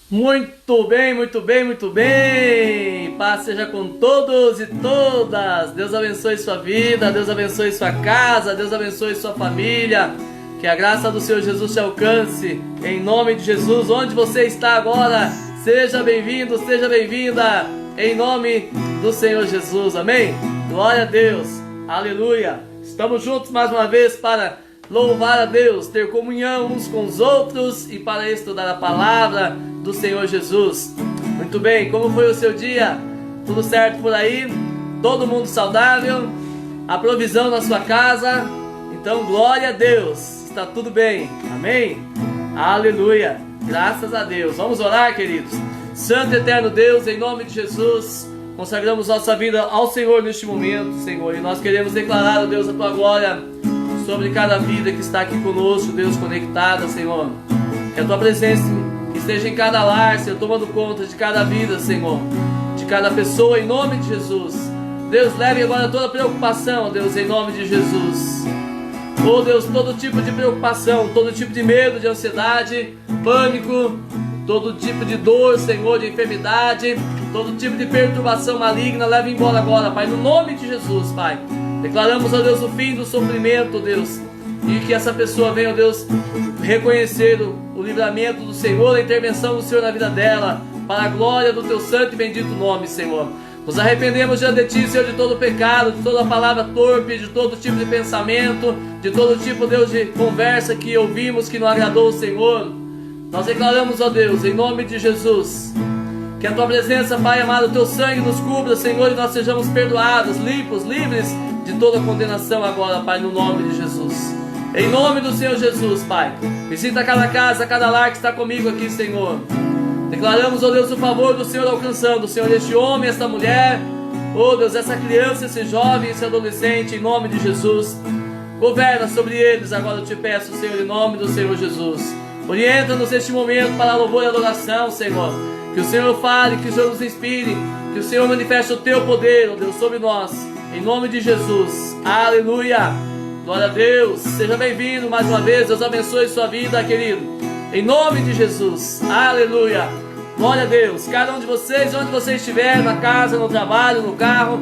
Muito bem, muito bem, muito bem. Paz seja com todos e todas. Deus abençoe sua vida, Deus abençoe sua casa, Deus abençoe sua família. Que a graça do Senhor Jesus te alcance. Em nome de Jesus, onde você está agora, seja bem-vindo, seja bem-vinda. Em nome do Senhor Jesus, amém? Glória a Deus, aleluia. Estamos juntos mais uma vez para louvar a Deus, ter comunhão uns com os outros e para estudar a palavra do Senhor Jesus. Muito bem, como foi o seu dia? Tudo certo por aí? Todo mundo saudável? A provisão na sua casa? Então glória a Deus, está tudo bem, amém? Aleluia, graças a Deus. Vamos orar, queridos. Santo e eterno Deus, em nome de Jesus, consagramos nossa vida ao Senhor neste momento, Senhor, e nós queremos declarar, ó Deus, a tua glória sobre cada vida que está aqui conosco, Deus, conectada, Senhor. Que a tua presença esteja em cada lar, Senhor, tomando conta de cada vida, Senhor, de cada pessoa, em nome de Jesus. Deus, leve agora toda preocupação, Deus, em nome de Jesus. Oh Deus, todo tipo de preocupação, todo tipo de medo, de ansiedade, pânico, todo tipo de dor, Senhor, de enfermidade, todo tipo de perturbação maligna, leve embora agora, Pai, no nome de Jesus, Pai. Declaramos, ó Deus, o fim do sofrimento, Deus, e que essa pessoa venha, ó Deus, reconhecer o livramento do Senhor, a intervenção do Senhor na vida dela, para a glória do teu santo e bendito nome, Senhor. Nos arrependemos diante de ti, Senhor, de todo pecado, de toda palavra torpe, de todo tipo de pensamento, de todo tipo, Deus, de conversa que ouvimos que não agradou o Senhor. Nós declaramos, ó Deus, em nome de Jesus, que a tua presença, Pai amado, o teu sangue nos cubra, Senhor, e nós sejamos perdoados, limpos, livres de toda condenação agora, Pai, no nome de Jesus. Em nome do Senhor Jesus, Pai, visita cada casa, cada lar que está comigo aqui, Senhor. Declaramos, ó Deus, o favor do Senhor alcançando, Senhor, este homem, esta mulher, ó Deus, essa criança, esse jovem, esse adolescente, em nome de Jesus. Governa sobre eles, agora eu te peço, Senhor, em nome do Senhor Jesus. Orienta-nos neste momento para a louvor e adoração, Senhor. Que o Senhor fale, que o Senhor nos inspire, que o Senhor manifeste o teu poder, ó Deus, sobre nós, em nome de Jesus. Aleluia, glória a Deus. Seja bem-vindo mais uma vez, Deus abençoe sua vida, querido, em nome de Jesus. Aleluia, glória a Deus. Cada um de vocês, onde você estiver, na casa, no trabalho, no carro,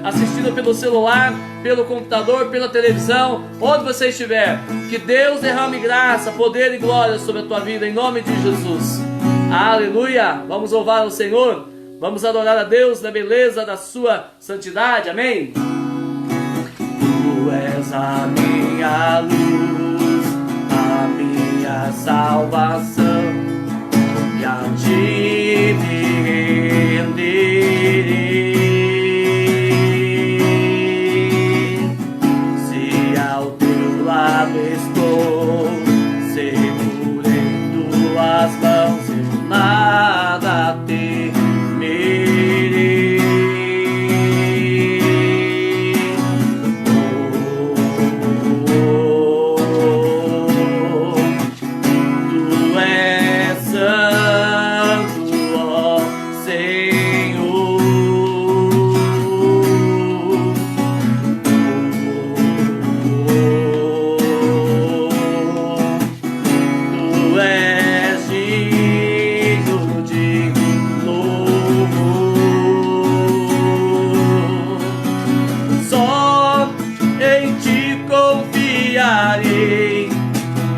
assistindo pelo celular, pelo computador, pela televisão, onde você estiver, que Deus derrame graça, poder e glória sobre a tua vida, em nome de Jesus. Aleluia, vamos louvar ao Senhor, vamos adorar a Deus na beleza da sua santidade, amém? Tu és a minha luz, a minha salvação, e a ti me renderei. Se ao teu lado estou, seguro em tuas mãos, eu nada temerei. Tu és santo, ó Senhor. Tu és digno de louvor. Só em ti confiarei,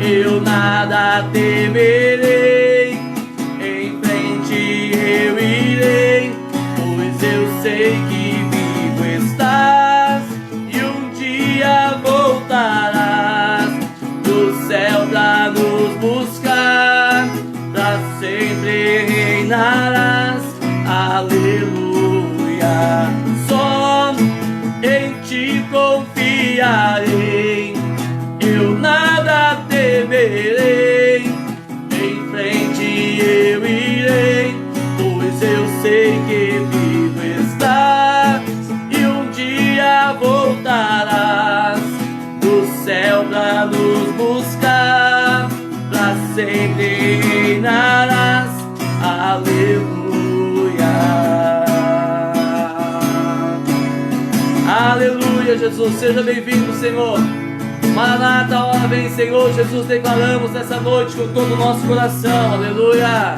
eu nada temerei. Em frente eu irei, pois eu sei que vivo estás, e um dia voltarás do céu pra nos buscar, pra sempre reinarás. Aleluia. Só em ti confiarei, eu nada temerei. Em frente eu irei, pois eu sei que vivo estás, e um dia voltarás do céu pra nos buscar, pra sempre reinarás. Aleluia. Aleluia, Jesus, seja bem-vindo, Senhor. Maranata, a hora vem, Senhor Jesus, declaramos nessa noite com todo o nosso coração, aleluia.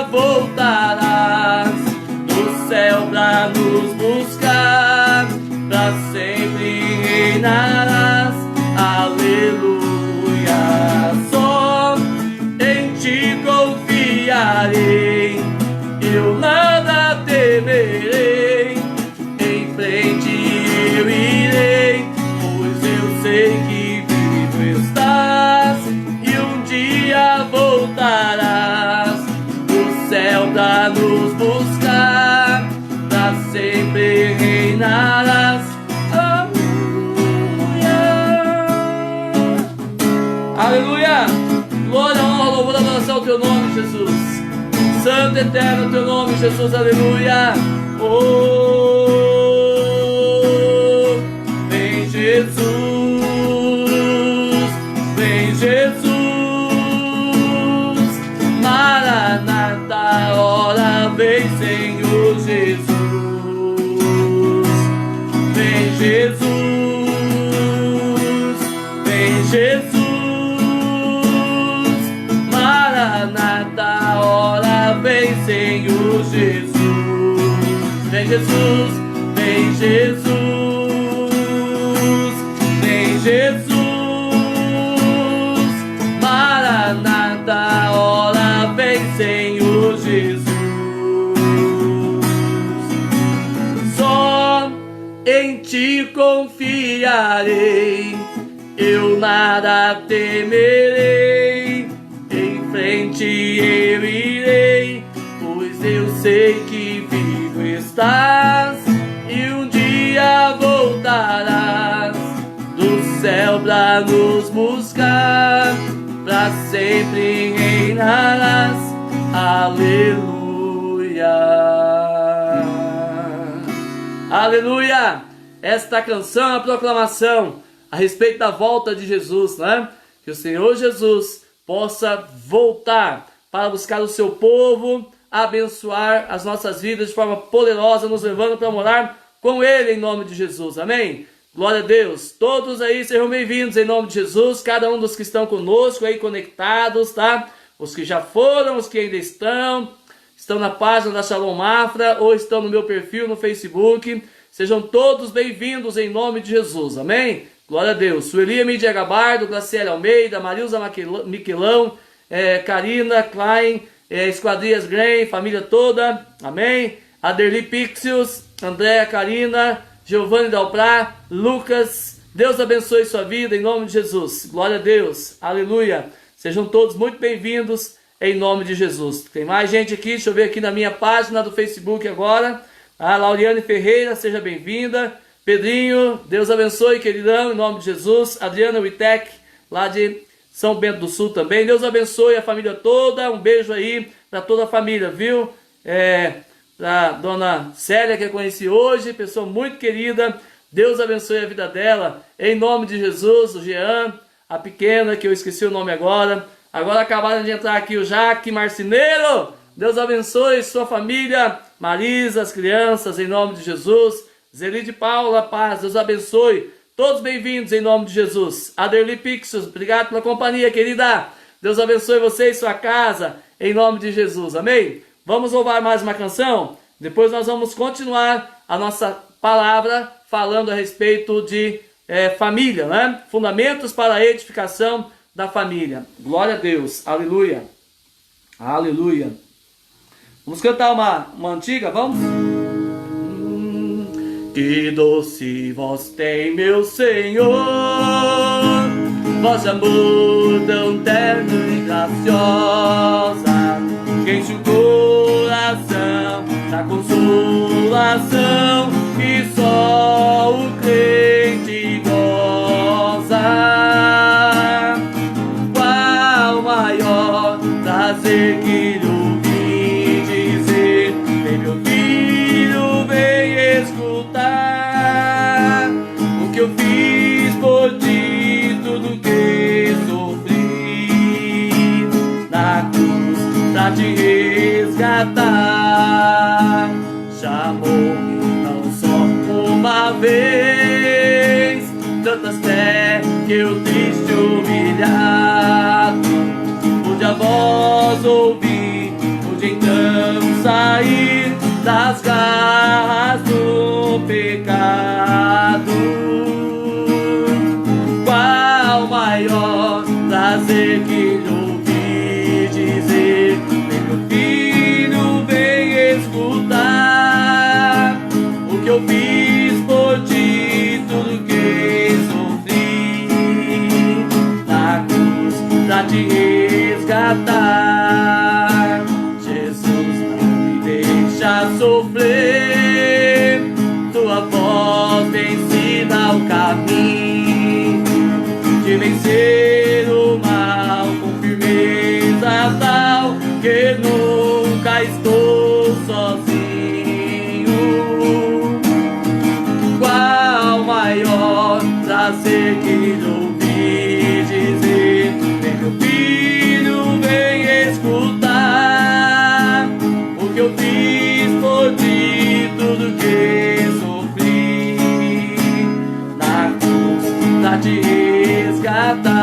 dia voltarás do céu pra nos buscar, pra sempre reinarás, aleluia. Só em ti confiarei, eu nada temerei, em frente eu irei, pois eu sei que vivo estás, e um dia voltarás do céu pra nos buscar, pra sempre reinarás, aleluia. Aleluia. Glória, honra, louvor, adoração ao teu nome, Jesus. Santo, eterno, teu nome, Jesus, aleluia. Oh, vem Jesus, vem Jesus, Maranata, ora vem Senhor Jesus, vem Jesus, vem Jesus, Maranata, ora vem Senhor Jesus, vem Jesus, vem Jesus, vem Jesus, Maranata, ora vem Senhor Jesus. Só em ti confiarei, eu nada temerei, em frente eu irei, pois eu sei que vivo estás, e um dia voltarás do céu pra nos buscar, pra sempre reinarás, aleluia. Aleluia. Esta canção é uma proclamação a respeito da volta de Jesus, né? Que o Senhor Jesus possa voltar para buscar o seu povo, abençoar as nossas vidas de forma poderosa, nos levando para morar com Ele em nome de Jesus, amém? Glória a Deus. Todos aí sejam bem-vindos em nome de Jesus, cada um dos que estão conosco aí conectados, tá? Os que já foram, os que ainda estão na página da Shalom Mafra ou estão no meu perfil no Facebook, sejam todos bem-vindos em nome de Jesus, amém? Glória a Deus. Sueli Mídia Gabardo, Graciela Almeida, Marilza Miquelão, Karina Klein, Esquadrias Grey, família toda, amém? Aderli Pixius, Andréa Karina, Giovanni Dalprá, Lucas, Deus abençoe sua vida em nome de Jesus, glória a Deus, aleluia. Sejam todos muito bem-vindos em nome de Jesus. Tem mais gente aqui, deixa eu ver aqui na minha página do Facebook agora. A Lauriane Ferreira, seja bem-vinda. Pedrinho, Deus abençoe, queridão, em nome de Jesus. Adriana Wittek, lá de São Bento do Sul também. Deus abençoe a família toda. Um beijo aí para toda a família, viu? Pra dona Célia, que eu conheci hoje, pessoa muito querida. Deus abençoe a vida dela, em nome de Jesus. O Jean, a pequena, que eu esqueci o nome agora. Agora acabaram de entrar aqui o Jaque Marceneiro. Deus abençoe sua família. Marisa, as crianças, em nome de Jesus. Zeli de Paula, paz, Deus abençoe. Todos bem-vindos em nome de Jesus. Aderli Pixius, obrigado pela companhia, querida. Deus abençoe você e sua casa, em nome de Jesus, amém? Vamos louvar mais uma canção? Depois nós vamos continuar a nossa palavra falando a respeito de família, né? Fundamentos para a edificação da família. Glória a Deus, aleluia. Aleluia. Vamos cantar uma antiga, vamos? Que doce voz tem, meu Senhor, voz de amor tão terno e graciosa, que enche o coração da consolação que só o crente goza. Qual maior prazer que lhe ouvi dizer, vem meu filho, vem escutar o que eu fiz por ti, tudo que sofri na cruz pra te resgatar. Chamou-me não só uma vez, tantas vezes que eu triste humilhado pude a voz ouvir, pude então das garras do pecado. Qual maior prazer que lhe ouvi dizer: vem meu filho, vem escutar o que eu fiz por ti, tudo que sofri na cruz pra te resgatar. Jesus, não me deixa sofrer, tua voz vencida o caminho de vencer o mal com firmeza tal que nunca estou sozinho. Qual maior prazer que lhe ouvi dizer: vem meu filho, vem escutar o que eu fiz por ti, tudo que sofri na cruz pra te resgatar.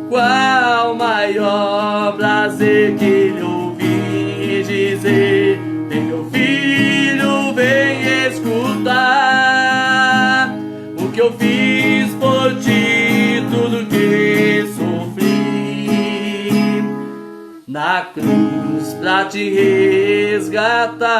Qual maior prazer que lhe ouvi dizer: vem meu filho, vem escutar o que eu fiz por ti, tudo que sofri na cruz pra te resgatar.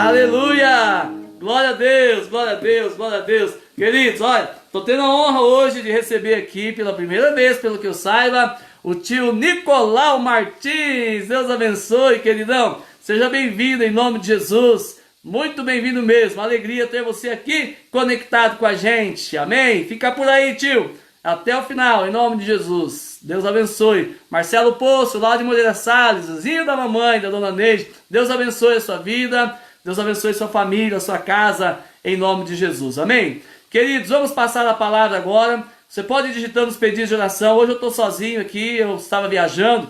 Aleluia! Glória a Deus, glória a Deus, glória a Deus. Queridos, olha, tô tendo a honra hoje de receber aqui pela primeira vez, pelo que eu saiba, o tio Nicolau Martins. Deus abençoe, queridão. Seja bem-vindo em nome de Jesus. Muito bem-vindo mesmo. Alegria ter você aqui conectado com a gente. Amém? Fica por aí, tio. Até o final, em nome de Jesus. Deus abençoe. Marcelo Poço, lá de Moreira Salles, vizinho da mamãe, da dona Neide. Deus abençoe a sua vida. Deus abençoe sua família, sua casa, em nome de Jesus. Amém? Queridos, vamos passar a palavra agora. Você pode ir digitando os pedidos de oração. Hoje eu estou sozinho aqui, eu estava viajando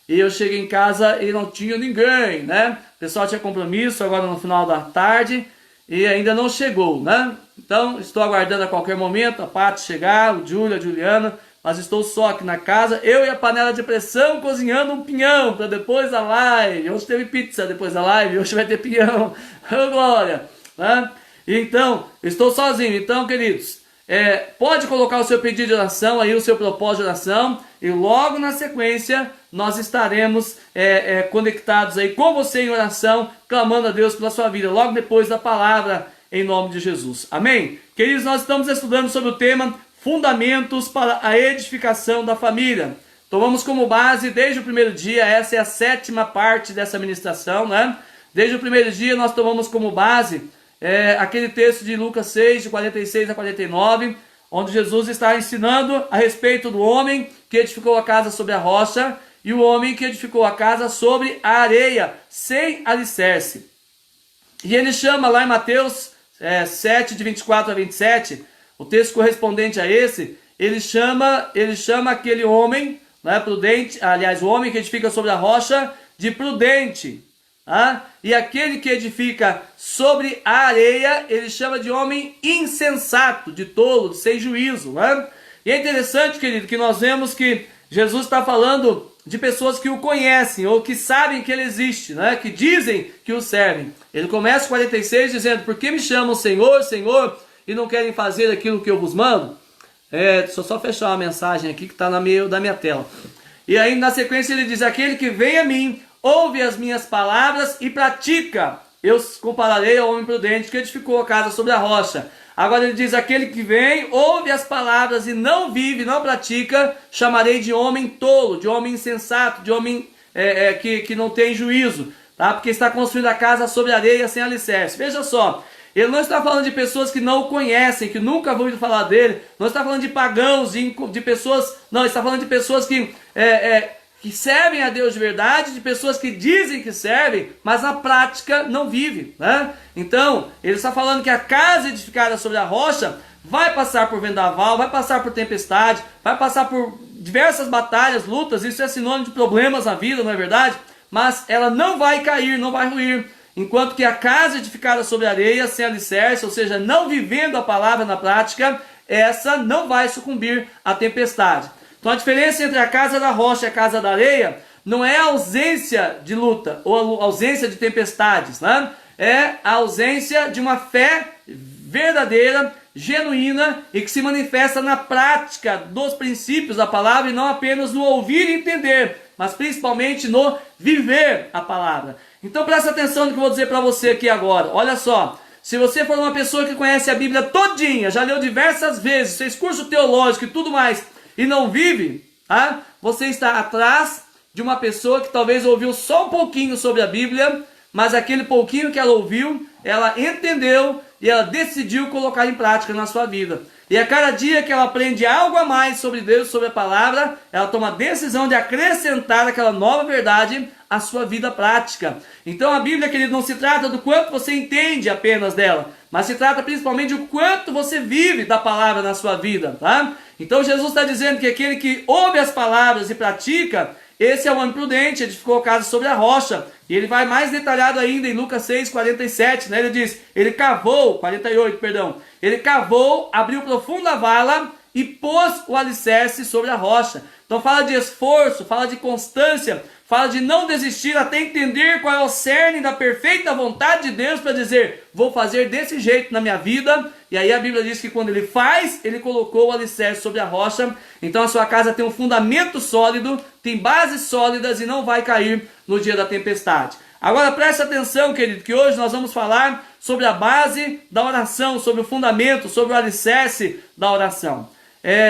e eu cheguei em casa e não tinha ninguém, né? O pessoal tinha compromisso agora no final da tarde e ainda não chegou, né? Então, estou aguardando a qualquer momento a Paty chegar, o Júlio, a Juliana, mas estou só aqui na casa, eu e a panela de pressão cozinhando um pinhão para depois da live. Hoje teve pizza depois da live, hoje vai ter pinhão. Oh, glória! Né? Então, estou sozinho. Então, queridos, pode colocar o seu pedido de oração aí, o seu propósito de oração, e logo na sequência nós estaremos conectados aí com você em oração, clamando a Deus pela sua vida, logo depois da palavra, em nome de Jesus. Amém? Queridos, nós estamos estudando sobre o tema Fundamentos para a Edificação da Família. Tomamos como base desde o primeiro dia, essa é a 7ª parte dessa ministração, né? Desde o primeiro dia nós tomamos como base aquele texto de Lucas 6, de 46 a 49, onde Jesus está ensinando a respeito do homem que edificou a casa sobre a rocha e o homem que edificou a casa sobre a areia, sem alicerce. E ele chama lá em Mateus 7, de 24 a 27, o texto correspondente a esse, ele chama aquele homem, né, prudente, aliás, o homem que edifica sobre a rocha, de prudente. E aquele que edifica sobre a areia, ele chama de homem insensato, de tolo, de sem juízo. Né? E é interessante, querido, que nós vemos que Jesus está falando de pessoas que o conhecem, ou que sabem que ele existe, né? Que dizem que o servem. Ele começa 46 dizendo: por que me chamam Senhor, Senhor, e não querem fazer aquilo que eu vos mando? Deixa eu só fechar uma mensagem aqui que está no meio da minha tela. E aí na sequência ele diz: aquele que vem a mim, ouve as minhas palavras e pratica, eu compararei ao homem prudente que edificou a casa sobre a rocha. Agora ele diz: aquele que vem, ouve as palavras e não vive, não pratica, chamarei de homem tolo, de homem insensato, de homem que não tem juízo, tá? Porque está construindo a casa sobre areia sem alicerce. Veja só, ele não está falando de pessoas que não o conhecem, que nunca vão ouvir falar dele, não está falando de pagãos, de pessoas, não, ele está falando de pessoas que servem a Deus de verdade, de pessoas que dizem que servem, mas na prática não vivem, né? Então, ele está falando que a casa edificada sobre a rocha vai passar por vendaval, vai passar por tempestade, vai passar por diversas batalhas, lutas, isso é sinônimo de problemas na vida, não é verdade? Mas ela não vai cair, não vai ruir, enquanto que a casa edificada sobre areia, sem alicerce, ou seja, não vivendo a palavra na prática, essa não vai sucumbir à tempestade. Então a diferença entre a casa da rocha e a casa da areia não é a ausência de luta ou a ausência de tempestades, né? É a ausência de uma fé verdadeira, genuína e que se manifesta na prática dos princípios da palavra e não apenas no ouvir e entender, mas principalmente no viver a palavra. Então presta atenção no que eu vou dizer para você aqui agora. Olha só, se você for uma pessoa que conhece a Bíblia todinha, já leu diversas vezes, fez curso teológico e tudo mais, e não vive, tá? Você está atrás de uma pessoa que talvez ouviu só um pouquinho sobre a Bíblia, mas aquele pouquinho que ela ouviu, ela entendeu e ela decidiu colocar em prática na sua vida. E a cada dia que ela aprende algo a mais sobre Deus, sobre a palavra, ela toma a decisão de acrescentar aquela nova verdade à sua vida prática. Então a Bíblia, querido, não se trata do quanto você entende apenas dela, mas se trata principalmente do quanto você vive da palavra na sua vida, tá? Então Jesus está dizendo que aquele que ouve as palavras e pratica, esse é o homem prudente, edificou a casa sobre a rocha. E ele vai mais detalhado ainda em Lucas 6, 47, né? Ele diz, ele cavou, 48, perdão. Ele cavou, abriu profunda vala e pôs o alicerce sobre a rocha. Então fala de esforço, fala de constância, fala de não desistir até entender qual é o cerne da perfeita vontade de Deus para dizer, vou fazer desse jeito na minha vida. E aí a Bíblia diz que quando ele faz, ele colocou o alicerce sobre a rocha. Então a sua casa tem um fundamento sólido, tem bases sólidas e não vai cair no dia da tempestade. Agora preste atenção, querido, que hoje nós vamos falar sobre a base da oração, sobre o fundamento, sobre o alicerce da oração.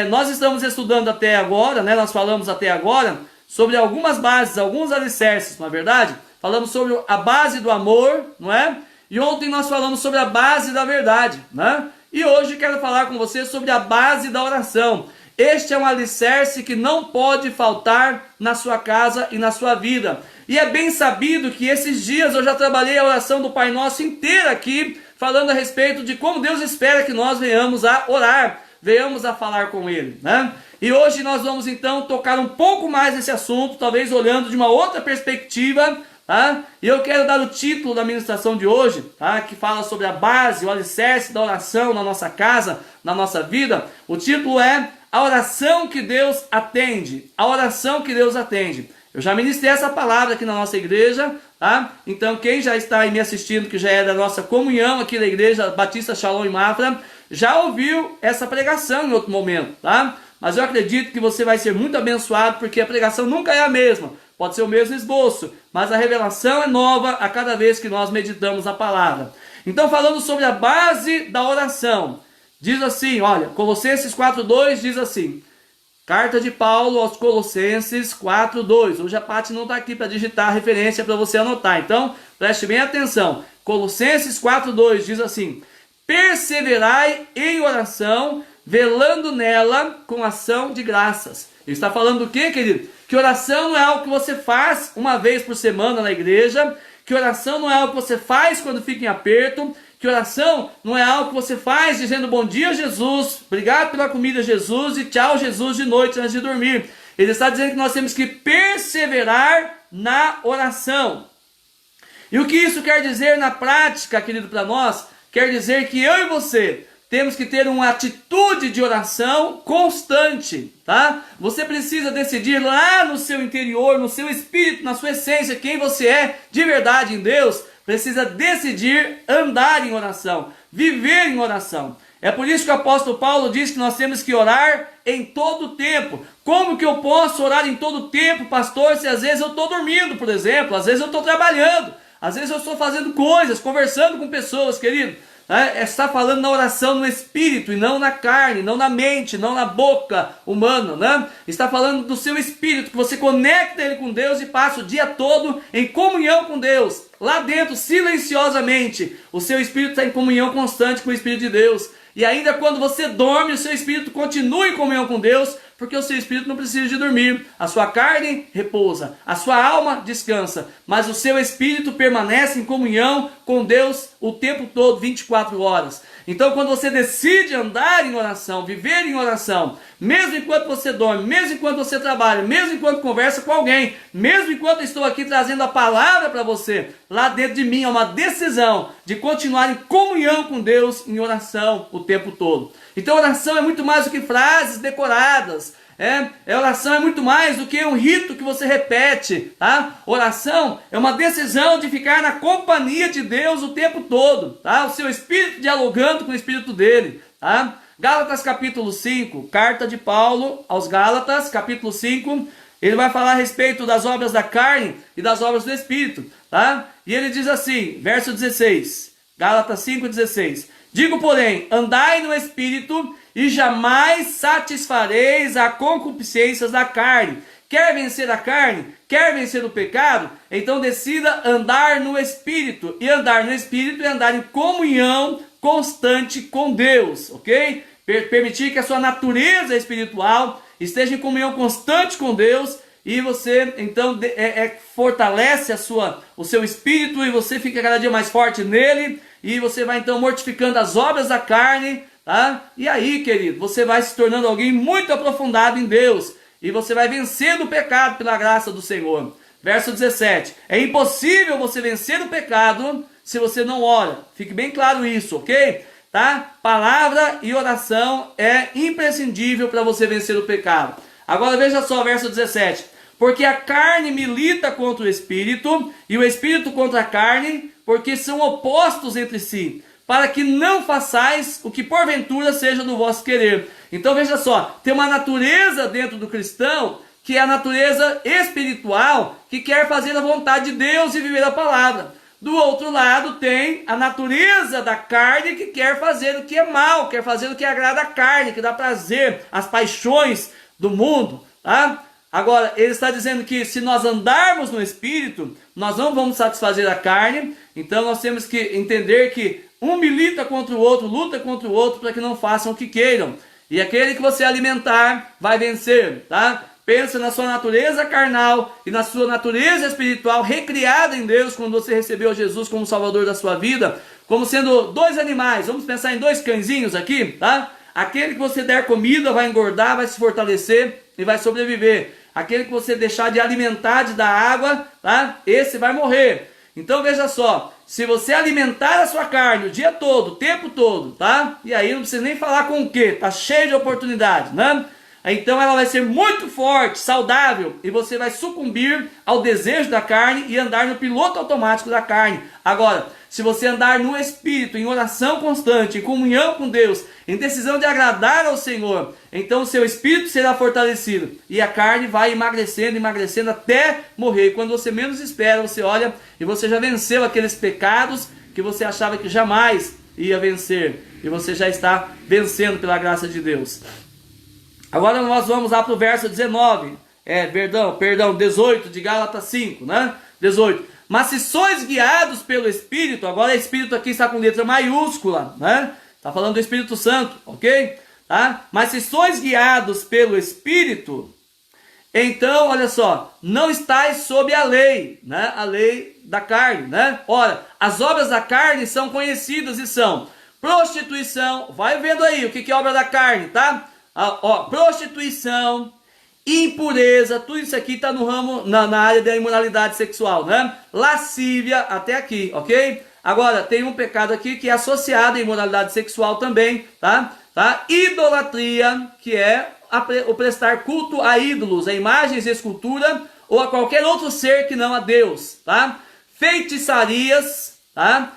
Nós estamos estudando até agora, né? Nós falamos até agora sobre algumas bases, alguns alicerces, não é verdade? Falamos sobre a base do amor, não é? E ontem nós falamos sobre a base da verdade, né? E hoje quero falar com você sobre a base da oração. Este é um alicerce que não pode faltar na sua casa e na sua vida. E é bem sabido que esses dias eu já trabalhei a oração do Pai Nosso inteira aqui, falando a respeito de como Deus espera que nós venhamos a orar, venhamos a falar com Ele, né? E hoje nós vamos então tocar um pouco mais nesse assunto, talvez olhando de uma outra perspectiva, tá? E eu quero dar o título da ministração de hoje, tá? Que fala sobre a base, o alicerce da oração na nossa casa, na nossa vida. O título é A Oração que Deus Atende. A oração que Deus atende. Eu já ministrei essa palavra aqui na nossa igreja, tá? Então quem já está aí me assistindo, que já é da nossa comunhão aqui da igreja Batista Shalom em Mafra, já ouviu essa pregação em outro momento, tá? Mas eu acredito que você vai ser muito abençoado, porque a pregação nunca é a mesma. Pode ser o mesmo esboço, mas a revelação é nova a cada vez que nós meditamos a palavra. Então, falando sobre a base da oração, diz assim, olha, Colossenses 4:2 diz assim, carta de Paulo aos Colossenses 4:2. Hoje a Paty não está aqui para digitar a referência para você anotar, então preste bem atenção. Colossenses 4:2 diz assim, perseverai em oração, velando nela com ação de graças. Ele está falando do quê, querido? Que oração não é algo que você faz uma vez por semana na igreja, que oração não é algo que você faz quando fica em aperto, que oração não é algo que você faz dizendo bom dia Jesus, obrigado pela comida Jesus e tchau Jesus de noite antes de dormir. Ele está dizendo que nós temos que perseverar na oração. E o que isso quer dizer na prática, querido, para nós? Quer dizer que eu e você temos que ter uma atitude de oração constante, tá? Você precisa decidir lá no seu interior, no seu espírito, na sua essência, quem você é de verdade em Deus, precisa decidir andar em oração, viver em oração. É por isso que o apóstolo Paulo diz que nós temos que orar em todo o tempo. Como que eu posso orar em todo o tempo, pastor, se às vezes eu estou dormindo, por exemplo, às vezes eu estou trabalhando, às vezes eu estou fazendo coisas, conversando com pessoas, querido. Está falando na oração no espírito e não na carne, não na mente, não na boca humana, né? Está falando do seu espírito, que você conecta ele com Deus e passa o dia todo em comunhão com Deus. Lá dentro, silenciosamente, o seu espírito está em comunhão constante com o Espírito de Deus. E ainda quando você dorme, o seu espírito continua em comunhão com Deus, porque o seu espírito não precisa de dormir. A sua carne repousa, a sua alma descansa, mas o seu espírito permanece em comunhão com Deus o tempo todo, 24 horas. Então quando você decide andar em oração, viver em oração, mesmo enquanto você dorme, mesmo enquanto você trabalha, mesmo enquanto conversa com alguém, mesmo enquanto estou aqui trazendo a palavra para você, lá dentro de mim é uma decisão de continuar em comunhão com Deus em oração o tempo todo. Então oração é muito mais do que frases decoradas, Oração é muito mais do que um rito que você repete, tá? Oração é uma decisão de ficar na companhia de Deus o tempo todo, tá? O seu espírito dialogando com o espírito dele, tá? Gálatas capítulo 5, carta de Paulo aos Gálatas, capítulo 5, ele vai falar a respeito das obras da carne e das obras do espírito, tá? E ele diz assim, verso 16, Gálatas 5:16, digo, porém, andai no espírito e jamais satisfareis a concupiscências da carne. Quer vencer a carne? Quer vencer o pecado? Então decida andar no espírito. E andar no espírito é andar em comunhão constante com Deus, ok? Permitir que a sua natureza espiritual esteja em comunhão constante com Deus, e você então fortalece o seu espírito, e você fica cada dia mais forte nele, e você vai então mortificando as obras da carne, tá? E aí, querido, você vai se tornando alguém muito aprofundado em Deus, e você vai vencendo o pecado pela graça do Senhor. Verso 17, é impossível você vencer o pecado se você não ora. Fique bem claro isso, ok? Tá? Palavra e oração é imprescindível para você vencer o pecado. Agora veja só, verso 17. Porque a carne milita contra o espírito, e o espírito contra a carne, porque são opostos entre si, para que não façais o que porventura seja do vosso querer. Então veja só, tem uma natureza dentro do cristão, que é a natureza espiritual, que quer fazer a vontade de Deus e viver a palavra. Do outro lado tem a natureza da carne, que quer fazer o que é mal, quer fazer o que agrada a carne, que dá prazer, as paixões do mundo, tá? Agora, ele está dizendo que se nós andarmos no Espírito, nós não vamos satisfazer a carne. Então nós temos que entender que um milita contra o outro, luta contra o outro, para que não façam o que queiram. E aquele que você alimentar vai vencer, tá? Pensa na sua natureza carnal e na sua natureza espiritual recriada em Deus quando você recebeu Jesus como Salvador da sua vida, como sendo dois animais. Vamos pensar em dois cãezinhos aqui, tá? Aquele que você der comida vai engordar, vai se fortalecer e vai sobreviver. Aquele que você deixar de alimentar, de dar água, tá? Esse vai morrer. Então veja só, se você alimentar a sua carne o dia todo, o tempo todo, tá? E aí não precisa nem falar com o quê? Tá cheio de oportunidade, né? Então ela vai ser muito forte, saudável, e você vai sucumbir ao desejo da carne e andar no piloto automático da carne. Agora, se você andar no Espírito, em oração constante, em comunhão com Deus, em decisão de agradar ao Senhor, então o seu espírito será fortalecido e a carne vai emagrecendo, emagrecendo até morrer. E quando você menos espera, você olha e você já venceu aqueles pecados que você achava que jamais ia vencer, e você já está vencendo pela graça de Deus. Agora nós vamos lá para o verso 19, 18 de Gálatas 5, né? 18. Mas se sois guiados pelo Espírito, agora Espírito aqui está com letra maiúscula, né? Está falando do Espírito Santo, ok? Tá? Mas se sois guiados pelo Espírito, então, olha só, não estáis sob a lei, né? A lei da carne, né? Ora, as obras da carne são conhecidas e são prostituição, vai vendo aí o que é obra da carne, tá? Prostituição, impureza, tudo isso aqui está no ramo, na área da imoralidade sexual, né? Lascívia, até aqui, ok? Agora, tem um pecado aqui que é associado à imoralidade sexual também, tá? Idolatria, que é o prestar culto a ídolos, a imagens e escultura, ou a qualquer outro ser que não a Deus, tá? Feitiçarias, tá?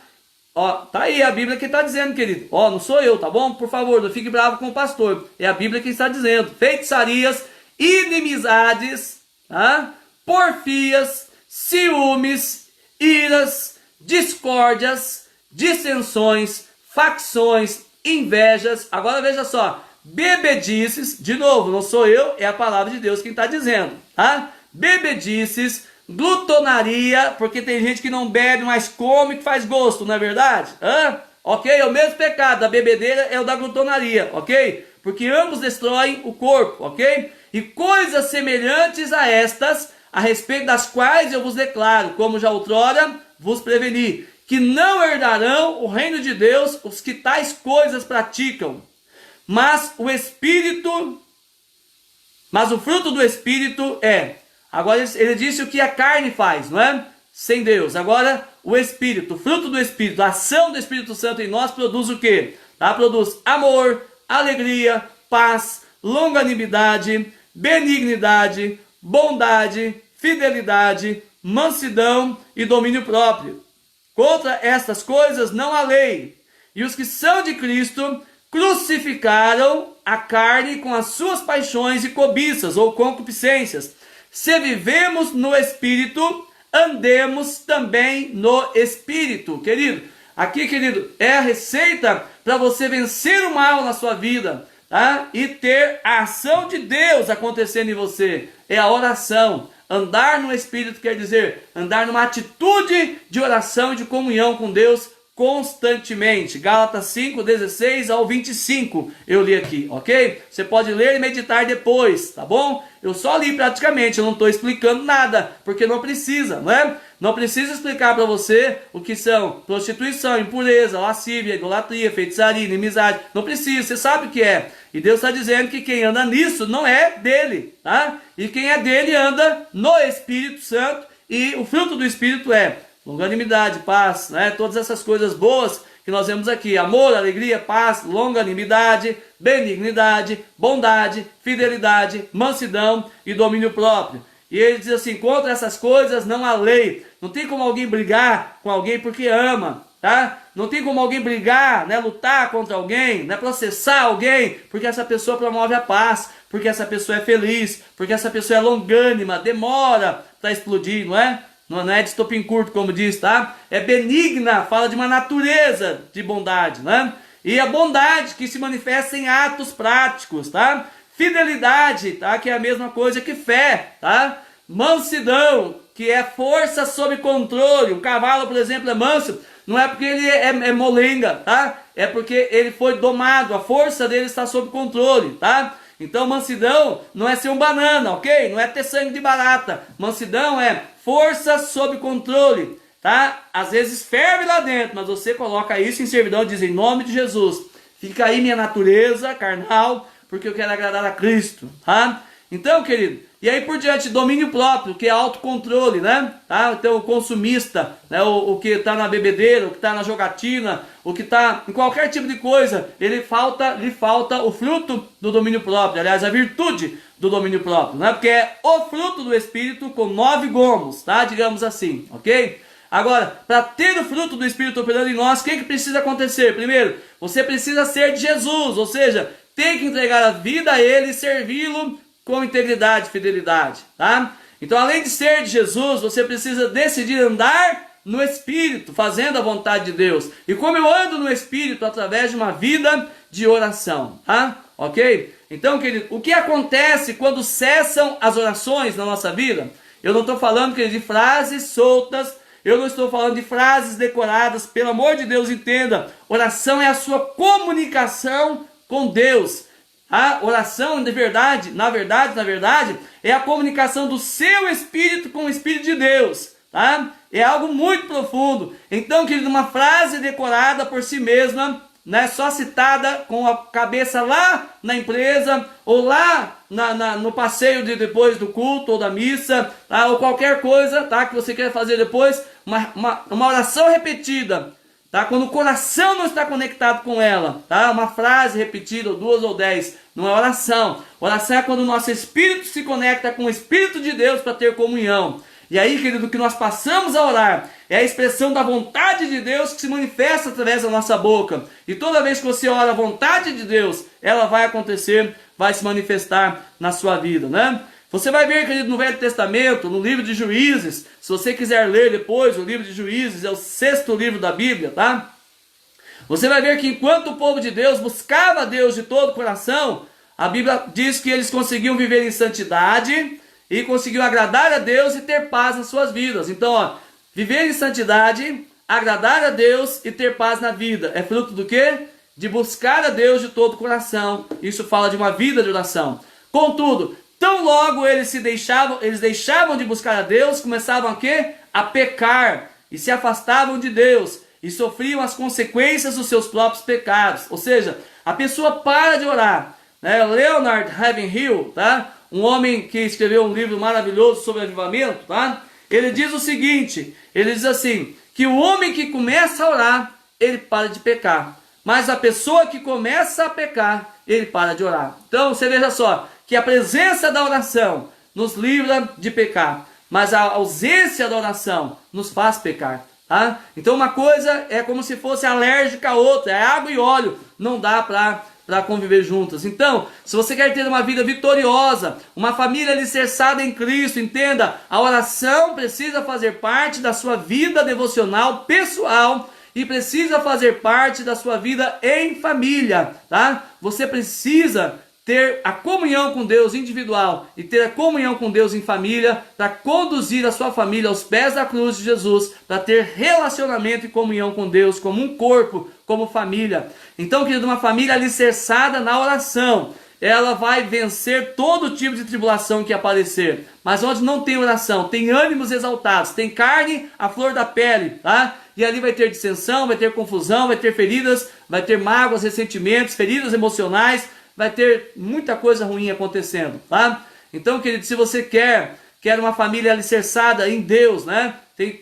Tá aí a Bíblia que está dizendo, querido. Não sou eu, tá bom? Por favor, não fique bravo com o pastor. É a Bíblia que está dizendo. Feitiçarias, inimizades, tá? Porfias, ciúmes, iras, discórdias, dissensões, facções, invejas. Agora veja só. Bebedices, de novo, não sou eu, é a palavra de Deus quem está dizendo, tá? Bebedices, glutonaria, porque tem gente que não bebe, mas come, que faz gosto, não é verdade? Ok? É o mesmo pecado, da bebedeira é o da glutonaria, ok? Porque ambos destroem o corpo, ok? E coisas semelhantes a estas, a respeito das quais eu vos declaro, como já outrora vos preveni, que não herdarão o reino de Deus os que tais coisas praticam. Mas o fruto do Espírito é... Agora ele disse o que a carne faz, não é? Sem Deus. Agora o Espírito, o fruto do Espírito, a ação do Espírito Santo em nós produz o quê? Produz amor, alegria, paz, longanimidade, benignidade, bondade, fidelidade, mansidão e domínio próprio. Contra estas coisas não há lei. E os que são de Cristo crucificaram a carne com as suas paixões e cobiças ou concupiscências. Se vivemos no Espírito, andemos também no Espírito. Querido, aqui, querido, é a receita para você vencer o mal na sua vida, tá? E ter a ação de Deus acontecendo em você. É a oração. Andar no Espírito quer dizer andar numa atitude de oração e de comunhão com Deus constantemente. Gálatas 5, 16 ao 25, eu li aqui, ok? Você pode ler e meditar depois, tá bom? Eu só li praticamente, eu não estou explicando nada, porque não precisa, não é? Não precisa explicar para você o que são prostituição, impureza, lascívia, idolatria, feitiçaria, inimizade. Não precisa, você sabe o que é. E Deus está dizendo que quem anda nisso não é dele, tá? E quem é dele anda no Espírito Santo, e o fruto do Espírito é longanimidade, paz, né? Todas essas coisas boas que nós vemos aqui: amor, alegria, paz, longanimidade, benignidade, bondade, fidelidade, mansidão e domínio próprio. E ele diz assim: contra essas coisas não há lei. Não tem como alguém brigar com alguém porque ama, tá? Não tem como alguém brigar, né, lutar contra alguém, né, processar alguém, porque essa pessoa promove a paz, porque essa pessoa é feliz, porque essa pessoa é longânima, demora para explodir, não é? Não é de estopim curto, como diz, tá? É benigna, fala de uma natureza de bondade, né? E a bondade que se manifesta em atos práticos, tá? Fidelidade, tá? Que é a mesma coisa que fé, tá? Mansidão, que é força sob controle. Um cavalo, por exemplo, é manso, não é porque ele é molenga, tá? É porque ele foi domado, a força dele está sob controle, tá? Então mansidão não é ser um banana, ok? Não é ter sangue de barata. Mansidão é força sob controle, tá? Às vezes ferve lá dentro, mas você coloca isso em servidão e diz: em nome de Jesus, fica aí minha natureza carnal, porque eu quero agradar a Cristo, tá? Então, querido, e aí por diante, domínio próprio, que é autocontrole, né? Tá? Então, o consumista, né? O que está na bebedeira, o que está na jogatina, o que está em qualquer tipo de coisa, lhe falta o fruto do domínio próprio, aliás, a virtude do domínio próprio, né? Porque é o fruto do Espírito com 9 gomos, tá? Digamos assim, ok? Agora, para ter o fruto do Espírito operando em nós, o que precisa acontecer? Primeiro, você precisa ser de Jesus, ou seja, tem que entregar a vida a Ele e servi-lo com integridade e fidelidade, tá? Então, além de ser de Jesus, você precisa decidir andar no Espírito, fazendo a vontade de Deus. E como eu ando no Espírito? Através de uma vida de oração, tá? Ok? Então, querido, o que acontece quando cessam as orações na nossa vida? Eu não estou falando, querido, de frases soltas, eu não estou falando de frases decoradas, pelo amor de Deus, entenda. Oração é a sua comunicação com Deus. A oração, de verdade, na verdade, é a comunicação do seu espírito com o Espírito de Deus, tá? É algo muito profundo. Então, querido, uma frase decorada por si mesma, né, só citada com a cabeça lá na empresa, ou lá no passeio de depois do culto ou da missa, tá? Ou qualquer coisa, tá, que você quer fazer depois, uma oração repetida, tá? Quando o coração não está conectado com ela, tá? Uma frase repetida, ou 2 ou 10, não é oração. Oração é quando o nosso espírito se conecta com o Espírito de Deus para ter comunhão. E aí, querido, o que nós passamos a orar é a expressão da vontade de Deus que se manifesta através da nossa boca. E toda vez que você ora a vontade de Deus, ela vai acontecer, vai se manifestar na sua vida, né? Você vai ver, querido, no Velho Testamento, no livro de Juízes, se você quiser ler depois, o livro de Juízes é o 6º livro da Bíblia, tá? Você vai ver que enquanto o povo de Deus buscava a Deus de todo o coração, a Bíblia diz que eles conseguiam viver em santidade e conseguiam agradar a Deus e ter paz nas suas vidas. Então, ó, viver em santidade, agradar a Deus e ter paz na vida. É fruto do quê? De buscar a Deus de todo o coração. Isso fala de uma vida de oração. Contudo, tão logo eles deixavam de buscar a Deus, começavam a quê? A pecar e se afastavam de Deus e sofriam as consequências dos seus próprios pecados. Ou seja, a pessoa para de orar, né? Leonard Ravenhill, tá? Um homem que escreveu um livro maravilhoso sobre avivamento, tá? Ele diz o seguinte, ele diz assim, que o homem que começa a orar, ele para de pecar. Mas a pessoa que começa a pecar, ele para de orar. Então, você veja só, que a presença da oração nos livra de pecar, mas a ausência da oração nos faz pecar. Tá? Então uma coisa é como se fosse alérgica à outra, é água e óleo, não dá para conviver juntas. Então, se você quer ter uma vida vitoriosa, uma família alicerçada em Cristo, entenda, a oração precisa fazer parte da sua vida devocional pessoal e precisa fazer parte da sua vida em família, tá? Você precisa ter a comunhão com Deus individual e ter a comunhão com Deus em família para conduzir a sua família aos pés da cruz de Jesus, para ter relacionamento e comunhão com Deus como um corpo, como família. Então, querido, uma família alicerçada na oração, ela vai vencer todo tipo de tribulação que aparecer. Mas onde não tem oração, tem ânimos exaltados, tem carne à flor da pele, tá? E ali vai ter dissensão, vai ter confusão, vai ter feridas, vai ter mágoas, ressentimentos, feridas emocionais, vai ter muita coisa ruim acontecendo, tá? Então, querido, se você quer uma família alicerçada em Deus, né?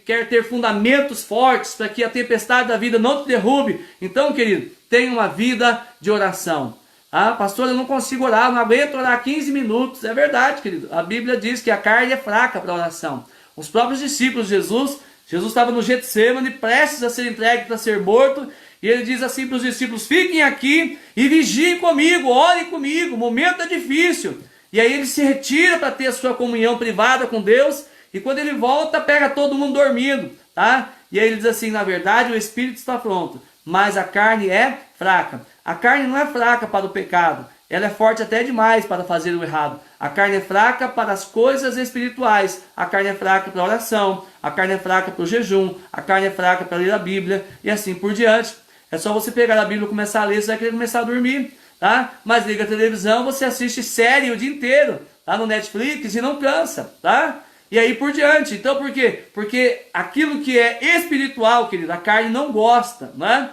Quer ter fundamentos fortes para que a tempestade da vida não te derrube, então, querido, tenha uma vida de oração. Ah, pastor, eu não consigo orar, não aguento orar 15 minutos. É verdade, querido. A Bíblia diz que a carne é fraca para oração. Os próprios discípulos de Jesus estava no Getsemane, prestes a ser entregue para ser morto, e ele diz assim para os discípulos: fiquem aqui e vigiem comigo, orem comigo, o momento é difícil. E aí ele se retira para ter a sua comunhão privada com Deus, e quando ele volta, pega todo mundo dormindo, tá? E aí ele diz assim: na verdade o espírito está pronto, mas a carne é fraca. A carne não é fraca para o pecado, ela é forte até demais para fazer o errado. A carne é fraca para as coisas espirituais, a carne é fraca para a oração, a carne é fraca para o jejum, a carne é fraca para ler a Bíblia, e assim por diante. É só você pegar a Bíblia e começar a ler, você vai querer começar a dormir, tá? Mas liga a televisão, você assiste série o dia inteiro, tá? No Netflix, e não cansa, tá? E aí por diante. Então por quê? Porque aquilo que é espiritual, querido, a carne não gosta, né?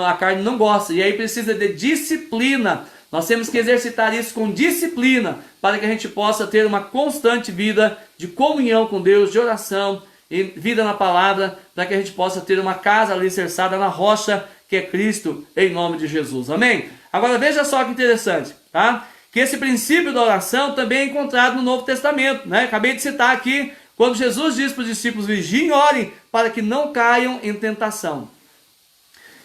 A carne não gosta, e aí precisa de disciplina. Nós temos que exercitar isso com disciplina, para que a gente possa ter uma constante vida de comunhão com Deus, de oração e vida na palavra, para que a gente possa ter uma casa alicerçada na rocha, que é Cristo, em nome de Jesus. Amém? Agora veja só que interessante, tá? Que esse princípio da oração também é encontrado no Novo Testamento, né? Acabei de citar aqui, quando Jesus diz para os discípulos: vigiem e orem, para que não caiam em tentação.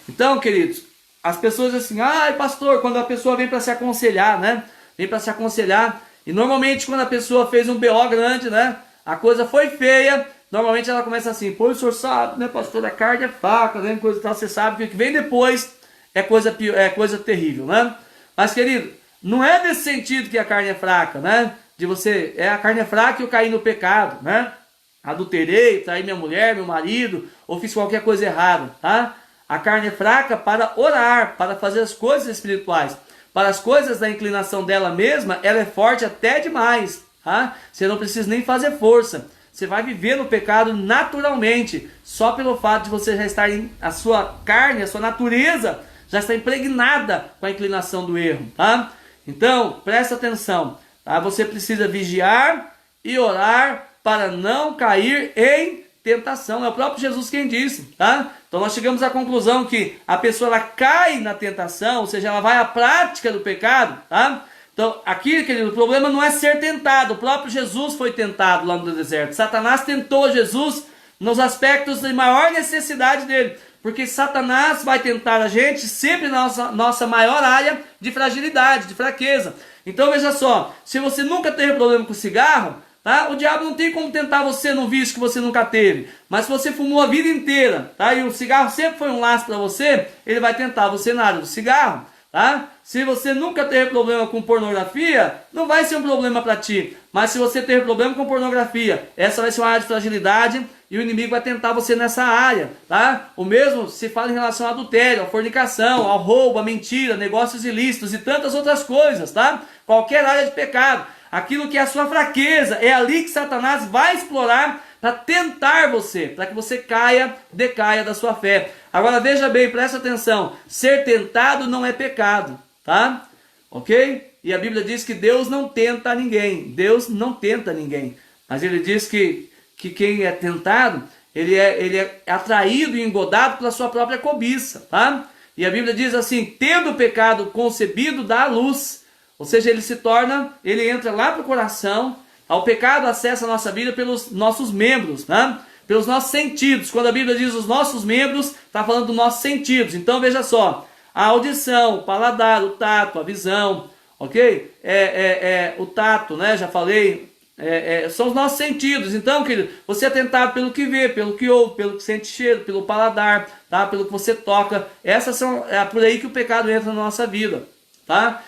Então, queridos, as pessoas dizem assim: ai, pastor, quando a pessoa vem para se aconselhar, né? Vem para se aconselhar, e normalmente quando a pessoa fez um BO grande, né? A coisa foi feia, normalmente ela começa assim: pô, o senhor sabe, né, pastor, a carne é fraca, né? Coisa e tal, você sabe que o que vem depois é coisa terrível, né? Mas, querido, não é nesse sentido que a carne é fraca, né? A carne é fraca e eu caí no pecado, né? Adulterei, traí minha mulher, meu marido, ou fiz qualquer coisa errada, tá? A carne é fraca para orar, para fazer as coisas espirituais. Para as coisas da inclinação dela mesma, ela é forte até demais. Tá? Você não precisa nem fazer força. Você vai viver no pecado naturalmente, só pelo fato de você já estar a sua carne, a sua natureza, já está impregnada com a inclinação do erro. Tá? Então, presta atenção. Tá? Você precisa vigiar e orar para não cair em tentação. É o próprio Jesus quem disse, tá? Então nós chegamos à conclusão que a pessoa ela cai na tentação, ou seja, ela vai à prática do pecado, tá? Então aqui, querido, o problema não é ser tentado. O próprio Jesus foi tentado lá no deserto. Satanás tentou Jesus nos aspectos de maior necessidade dele, porque Satanás vai tentar a gente sempre na nossa maior área de fragilidade, de fraqueza. Então veja só, se você nunca teve problema com cigarro, tá? O diabo não tem como tentar você num vício que você nunca teve. Mas se você fumou a vida inteira, tá? E o cigarro sempre foi um laço para você, ele vai tentar você na área do cigarro, tá? Se você nunca teve problema com pornografia, não vai ser um problema para ti. Mas se você teve problema com pornografia, essa vai ser uma área de fragilidade e o inimigo vai tentar você nessa área, tá? O mesmo se fala em relação ao adultério, à fornicação, ao roubo, à mentira, negócios ilícitos e tantas outras coisas, tá? Qualquer área de pecado. Aquilo que é a sua fraqueza, é ali que Satanás vai explorar para tentar você, para que você decaia da sua fé. Agora veja bem, presta atenção, ser tentado não é pecado, tá? Ok? E a Bíblia diz que Deus não tenta ninguém, Deus não tenta ninguém. Mas ele diz que quem é tentado, ele é atraído e engodado pela sua própria cobiça, tá? E a Bíblia diz assim: tendo o pecado concebido, dá à luz. Ou seja, ele entra lá para o coração. O pecado acessa a nossa vida pelos nossos membros, né? Pelos nossos sentidos. Quando a Bíblia diz os nossos membros, está falando dos nossos sentidos. Então veja só, a audição, o paladar, o tato, a visão, ok? O tato, né? Já falei, são os nossos sentidos. Então, querido, você é tentado pelo que vê, pelo que ouve, pelo que sente cheiro, pelo paladar, tá? Pelo que você toca. É por aí que o pecado entra na nossa vida, tá?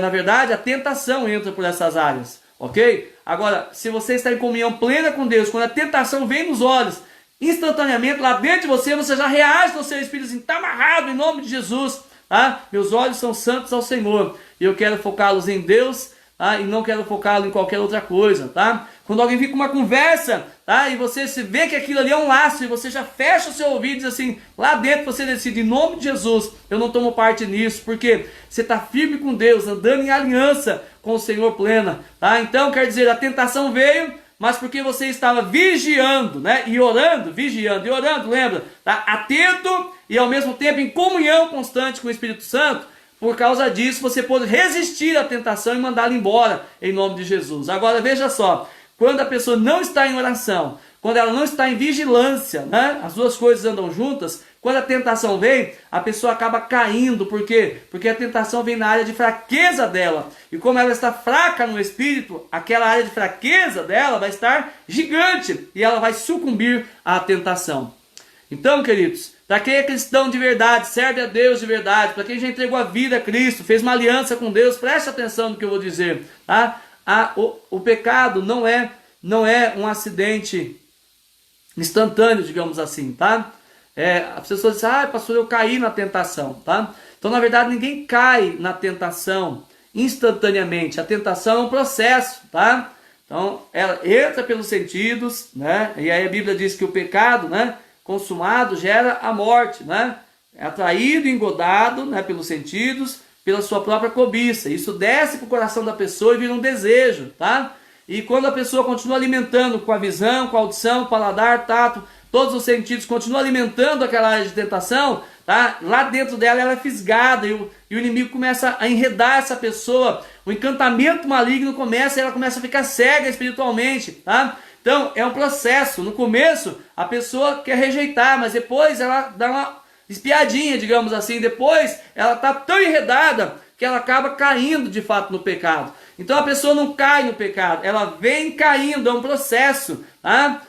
Na verdade, a tentação entra por essas áreas. Ok? Agora, se você está em comunhão plena com Deus, quando a tentação vem nos olhos, instantaneamente lá dentro de você, você já reage no seu espírito assim, está amarrado em nome de Jesus, tá? Meus olhos são santos ao Senhor, e eu quero focá-los em Deus, tá? E não quero focá-los em qualquer outra coisa, tá? Quando alguém fica com uma conversa, tá? E você se vê que aquilo ali é um laço, e você já fecha o seu ouvido e diz assim, lá dentro você decide, em nome de Jesus, eu não tomo parte nisso, porque você está firme com Deus, andando em aliança com o Senhor plena, tá? Então, quer dizer, a tentação veio, mas porque você estava vigiando, né? E orando, vigiando e orando, lembra? Tá? Atento e ao mesmo tempo em comunhão constante com o Espírito Santo. Por causa disso, você pode resistir à tentação e mandá-la embora, em nome de Jesus. Agora, veja só, quando a pessoa não está em oração, quando ela não está em vigilância, né? As duas coisas andam juntas. Quando a tentação vem, a pessoa acaba caindo. Por quê? Porque a tentação vem na área de fraqueza dela. E como ela está fraca no espírito, aquela área de fraqueza dela vai estar gigante. E ela vai sucumbir à tentação. Então, queridos, para quem é cristão de verdade, serve a Deus de verdade, para quem já entregou a vida a Cristo, fez uma aliança com Deus, preste atenção no que eu vou dizer. Tá? O pecado não é um acidente instantâneo, digamos assim, tá? As pessoas dizem, pastor, eu caí na tentação, tá? Então, na verdade, ninguém cai na tentação instantaneamente. A tentação é um processo, tá? Então, ela entra pelos sentidos, né? E aí a Bíblia diz que o pecado, né, consumado gera a morte, né? É atraído e engodado, né, pelos sentidos, pela sua própria cobiça. Isso desce para o coração da pessoa e vira um desejo, tá? E quando a pessoa continua alimentando com a visão, com a audição, paladar, tato, todos os sentidos, continua alimentando aquela área de tentação, tá? Lá dentro dela ela é fisgada e o inimigo começa a enredar essa pessoa, o encantamento maligno começa e ela começa a ficar cega espiritualmente, tá? Então é um processo. No começo a pessoa quer rejeitar, mas depois ela dá uma espiadinha, digamos assim, depois ela está tão enredada que ela acaba caindo de fato no pecado. Então a pessoa não cai no pecado, ela vem caindo, é um processo, tá?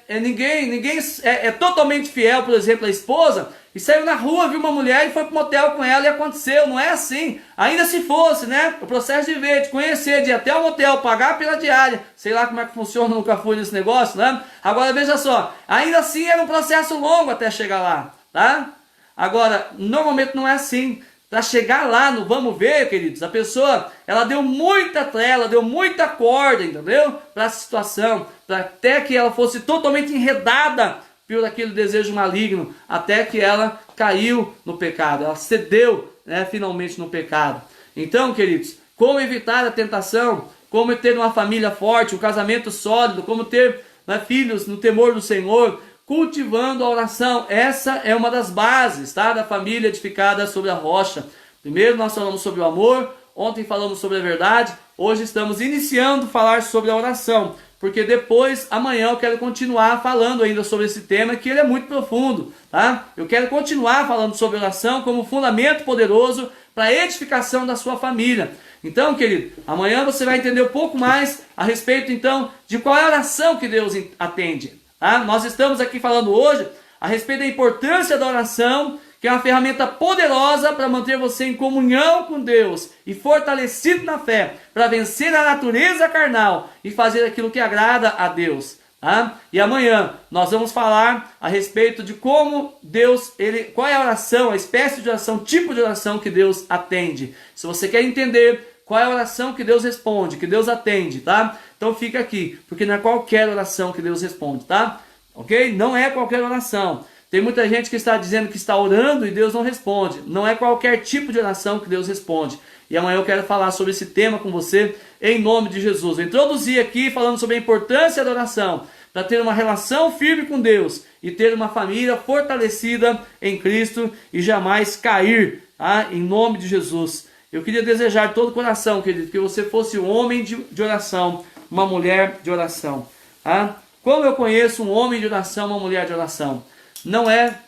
Ninguém é totalmente fiel, por exemplo, a esposa, e saiu na rua, viu uma mulher e foi pro motel com ela e aconteceu. Não é assim. Ainda se fosse, né? O processo de ver, de conhecer, de ir até o motel, pagar pela diária, sei lá como é que funciona, nunca fui nesse negócio, né? Agora veja só, ainda assim era um processo longo até chegar lá, tá? Agora, normalmente não é assim. Para chegar lá no vamos ver, queridos, a pessoa, ela deu muita trela, deu muita corda, entendeu? Para a situação, para até que ela fosse totalmente enredada por aquele desejo maligno, até que ela caiu no pecado, ela cedeu, né, finalmente no pecado. Então, queridos, como evitar a tentação, como ter uma família forte, um casamento sólido, como ter, né, filhos no temor do Senhor, cultivando a oração. Essa é uma das bases, tá, da família edificada sobre a rocha. Primeiro nós falamos sobre o amor, ontem falamos sobre a verdade, hoje estamos iniciando a falar sobre a oração, porque depois, amanhã eu quero continuar falando ainda sobre esse tema, que ele é muito profundo, tá? Eu quero continuar falando sobre oração como fundamento poderoso para a edificação da sua família. Então, querido, amanhã você vai entender um pouco mais a respeito, então, de qual é a oração que Deus atende. Tá? Nós estamos aqui falando hoje a respeito da importância da oração, que é uma ferramenta poderosa para manter você em comunhão com Deus e fortalecido na fé, para vencer a natureza carnal e fazer aquilo que agrada a Deus. Tá? E amanhã nós vamos falar a respeito de como Deus, qual é a oração, a espécie de oração, tipo de oração que Deus atende. Se você quer entender qual é a oração que Deus responde, que Deus atende, tá? Então fica aqui, porque não é qualquer oração que Deus responde, tá? Ok? Não é qualquer oração. Tem muita gente que está dizendo que está orando e Deus não responde. Não é qualquer tipo de oração que Deus responde. E amanhã eu quero falar sobre esse tema com você, em nome de Jesus. Eu introduzi aqui falando sobre a importância da oração, para ter uma relação firme com Deus e ter uma família fortalecida em Cristo e jamais cair, tá? Em nome de Jesus. Eu queria desejar de todo o coração, querido, que você fosse um homem de oração, uma mulher de oração. Tá? Como eu conheço um homem de oração, uma mulher de oração? Não é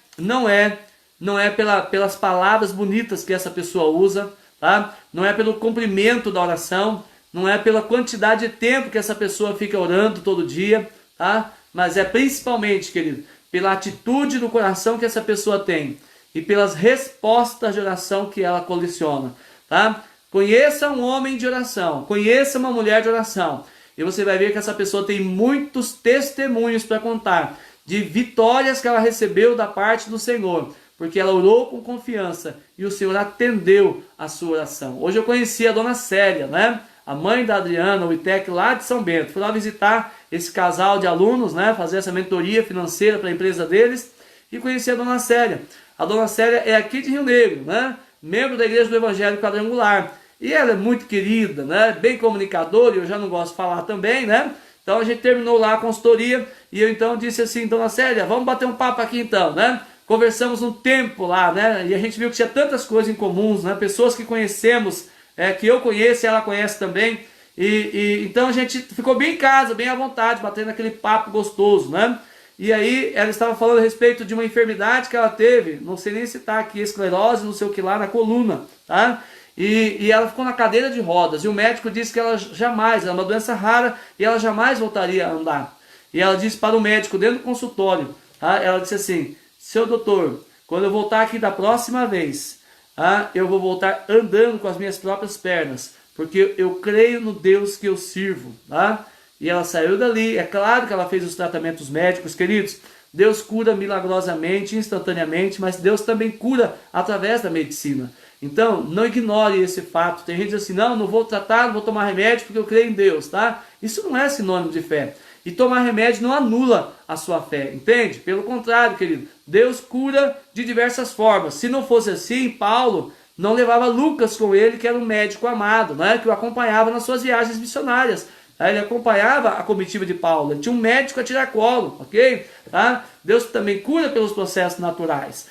pelas palavras bonitas que essa pessoa usa, tá? Não é pelo comprimento da oração, não é pela quantidade de tempo que essa pessoa fica orando todo dia, tá? Mas é principalmente, querido, pela atitude do coração que essa pessoa tem e pelas respostas de oração que ela coleciona, tá? Conheça um homem de oração, conheça uma mulher de oração, e você vai ver que essa pessoa tem muitos testemunhos para contar de vitórias que ela recebeu da parte do Senhor, porque ela orou com confiança e o Senhor atendeu a sua oração. Hoje eu conheci a dona Célia, né? A mãe da Adriana, o ITEC lá de São Bento. Fui lá visitar esse casal de alunos, né? Fazer essa mentoria financeira para a empresa deles e conheci a dona Célia. A dona Célia é aqui de Rio Negro, né? Membro da Igreja do Evangelho Quadrangular. E ela é muito querida, né? Bem comunicadora, e eu já não gosto de falar também, né? Então a gente terminou lá a consultoria e eu então disse assim, dona Célia, vamos bater um papo aqui então, né? Conversamos um tempo lá, né? E a gente viu que tinha tantas coisas em comuns, né? Pessoas que conhecemos, que eu conheço e ela conhece também. Então a gente ficou bem em casa, bem à vontade, batendo aquele papo gostoso, né? E aí ela estava falando a respeito de uma enfermidade que ela teve, não sei nem citar aqui, esclerose, não sei o que lá, na coluna, tá? E ela ficou na cadeira de rodas, e o médico disse que ela jamais, é uma doença rara, e ela jamais voltaria a andar. E ela disse para o médico, dentro do consultório, tá? Ela disse assim, seu doutor, quando eu voltar aqui da próxima vez, eu vou voltar andando com as minhas próprias pernas, porque eu creio no Deus que eu sirvo, tá? E ela saiu dali, é claro que ela fez os tratamentos médicos, queridos, Deus cura milagrosamente, instantaneamente, mas Deus também cura através da medicina. Então, não ignore esse fato. Tem gente que diz assim, não vou tratar, não vou tomar remédio porque eu creio em Deus, tá? Isso não é sinônimo de fé. E tomar remédio não anula a sua fé, entende? Pelo contrário, querido, Deus cura de diversas formas. Se não fosse assim, Paulo não levava Lucas com ele, que era um médico amado, né? Que o acompanhava nas suas viagens missionárias. Ele acompanhava a comitiva de Paulo, ele tinha um médico a tirar colo, ok? Tá? Deus também cura pelos processos naturais.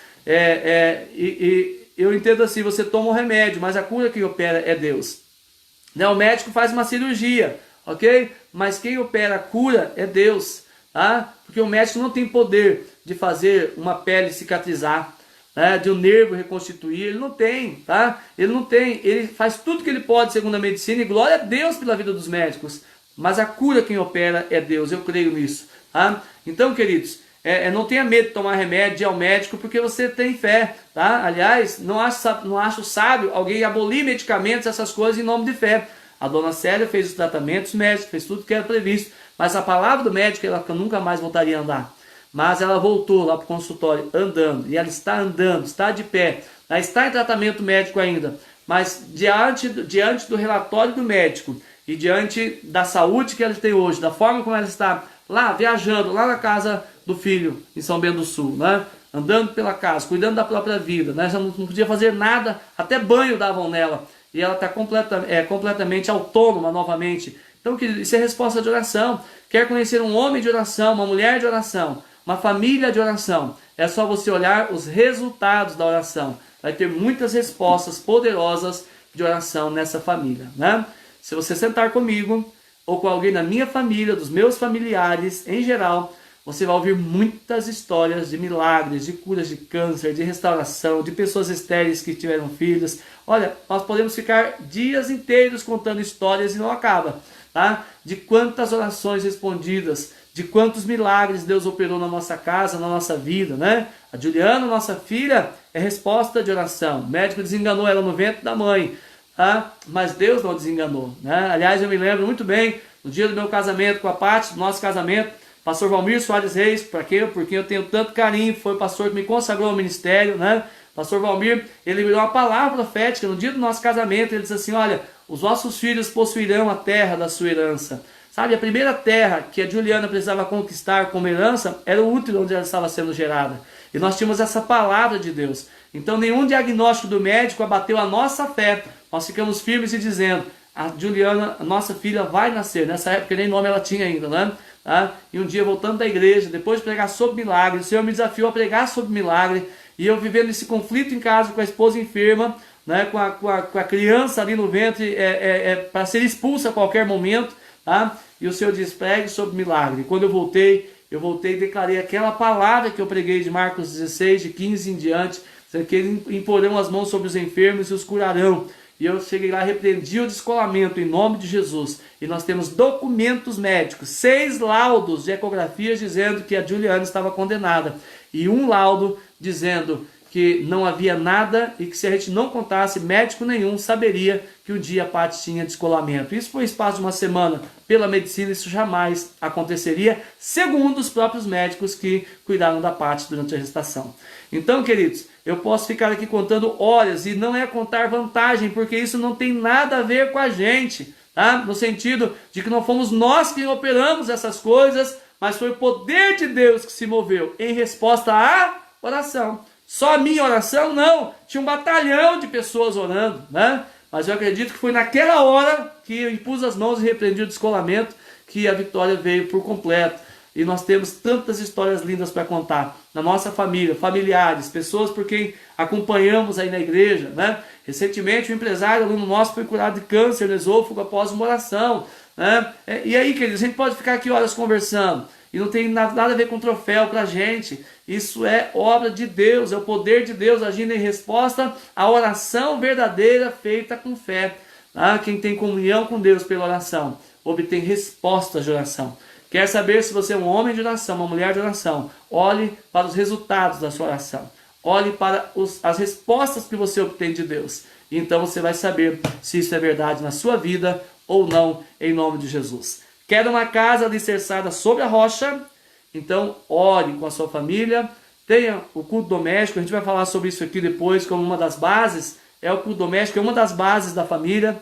Eu entendo assim, você toma um remédio, mas a cura que opera é Deus. Né? O médico faz uma cirurgia, ok? Mas quem opera a cura é Deus, tá? Porque o médico não tem poder de fazer uma pele cicatrizar, né? De um nervo reconstituir, ele não tem, tá? Ele não tem, ele faz tudo que ele pode segundo a medicina, e glória a Deus pela vida dos médicos, mas a cura quem opera é Deus, eu creio nisso, tá? Então, queridos, não tenha medo de tomar remédio, de ir ao médico, porque você tem fé, tá? Aliás, não acho sábio alguém abolir medicamentos, essas coisas em nome de fé. A dona Célia fez os tratamentos médicos, fez tudo que era previsto, mas a palavra do médico, ela nunca mais voltaria a andar. Mas ela voltou lá para o consultório andando, e ela está andando, está de pé, ela está em tratamento médico ainda, mas diante do relatório do médico e diante da saúde que ela tem hoje, da forma como ela está lá viajando, lá na casa do filho, em São Bento do Sul, né? Andando pela casa, cuidando da própria vida, né? Já não podia fazer nada, até banho davam nela, e ela está completamente autônoma novamente. Então, querido, isso é resposta de oração. Quer conhecer um homem de oração, uma mulher de oração, uma família de oração? É só você olhar os resultados da oração. Vai ter muitas respostas poderosas de oração nessa família, né? Se você sentar comigo, ou com alguém da minha família, dos meus familiares, em geral, você vai ouvir muitas histórias de milagres, de curas de câncer, de restauração, de pessoas estéreis que tiveram filhos. Olha, nós podemos ficar dias inteiros contando histórias e não acaba, tá? De quantas orações respondidas, de quantos milagres Deus operou na nossa casa, na nossa vida, né? A Juliana, nossa filha, é resposta de oração. O médico desenganou ela no ventre da mãe, tá? Mas Deus não desenganou, né? Aliás, eu me lembro muito bem, no dia do meu casamento com a Paty, do nosso casamento, pastor Valmir Soares Reis, por quem eu tenho tanto carinho, foi o pastor que me consagrou ao ministério, né? Pastor Valmir, ele me deu uma palavra profética no dia do nosso casamento. Ele disse assim, olha, os vossos filhos possuirão a terra da sua herança. Sabe, a primeira terra que a Juliana precisava conquistar como herança era o útero onde ela estava sendo gerada. E nós tínhamos essa palavra de Deus. Então nenhum diagnóstico do médico abateu a nossa fé. Nós ficamos firmes e dizendo, a Juliana, a nossa filha, vai nascer. Nessa época nem nome ela tinha ainda, né? Tá? E um dia, voltando da igreja, depois de pregar sobre milagre, o Senhor me desafiou a pregar sobre milagre, e eu vivendo esse conflito em casa com a esposa enferma, né, com a criança ali no ventre, para ser expulsa a qualquer momento, tá? E o Senhor diz, pregue sobre milagre. E quando eu voltei e declarei aquela palavra que eu preguei de Marcos 16, de 15 em diante, que eles imporão as mãos sobre os enfermos e os curarão. E eu cheguei lá, repreendi o descolamento em nome de Jesus. E nós temos documentos médicos, 6 laudos de ecografias dizendo que a Juliana estava condenada. E um laudo dizendo que não havia nada e que se a gente não contasse, médico nenhum saberia que um dia a Paty tinha descolamento. Isso foi espaço de uma semana. Pela medicina isso jamais aconteceria, segundo os próprios médicos que cuidaram da Paty durante a gestação. Então, queridos, eu posso ficar aqui contando horas e não é contar vantagem, porque isso não tem nada a ver com a gente, tá? No sentido de que não fomos nós que operamos essas coisas, mas foi o poder de Deus que se moveu em resposta à oração. Só a minha oração? Não. Tinha um batalhão de pessoas orando, né? Mas eu acredito que foi naquela hora que eu impus as mãos e repreendi o descolamento que a vitória veio por completo. E nós temos tantas histórias lindas para contar na nossa família, familiares, pessoas por quem acompanhamos aí na igreja, né? Recentemente um empresário, aluno nosso, foi curado de câncer no esôfago após uma oração, né? E aí, queridos, a gente pode ficar aqui horas conversando. E não tem nada a ver com troféu para a gente. Isso é obra de Deus, é o poder de Deus agindo em resposta à oração verdadeira feita com fé. Tá? Quem tem comunhão com Deus pela oração, obtém respostas de oração. Quer saber se você é um homem de oração, uma mulher de oração? Olhe para os resultados da sua oração. Olhe para as respostas que você obtém de Deus. E então você vai saber se isso é verdade na sua vida ou não, em nome de Jesus. Quer uma casa alicerçada sobre a rocha? Então ore com a sua família, tenha o culto doméstico, a gente vai falar sobre isso aqui depois como uma das bases, o culto doméstico é uma das bases da família,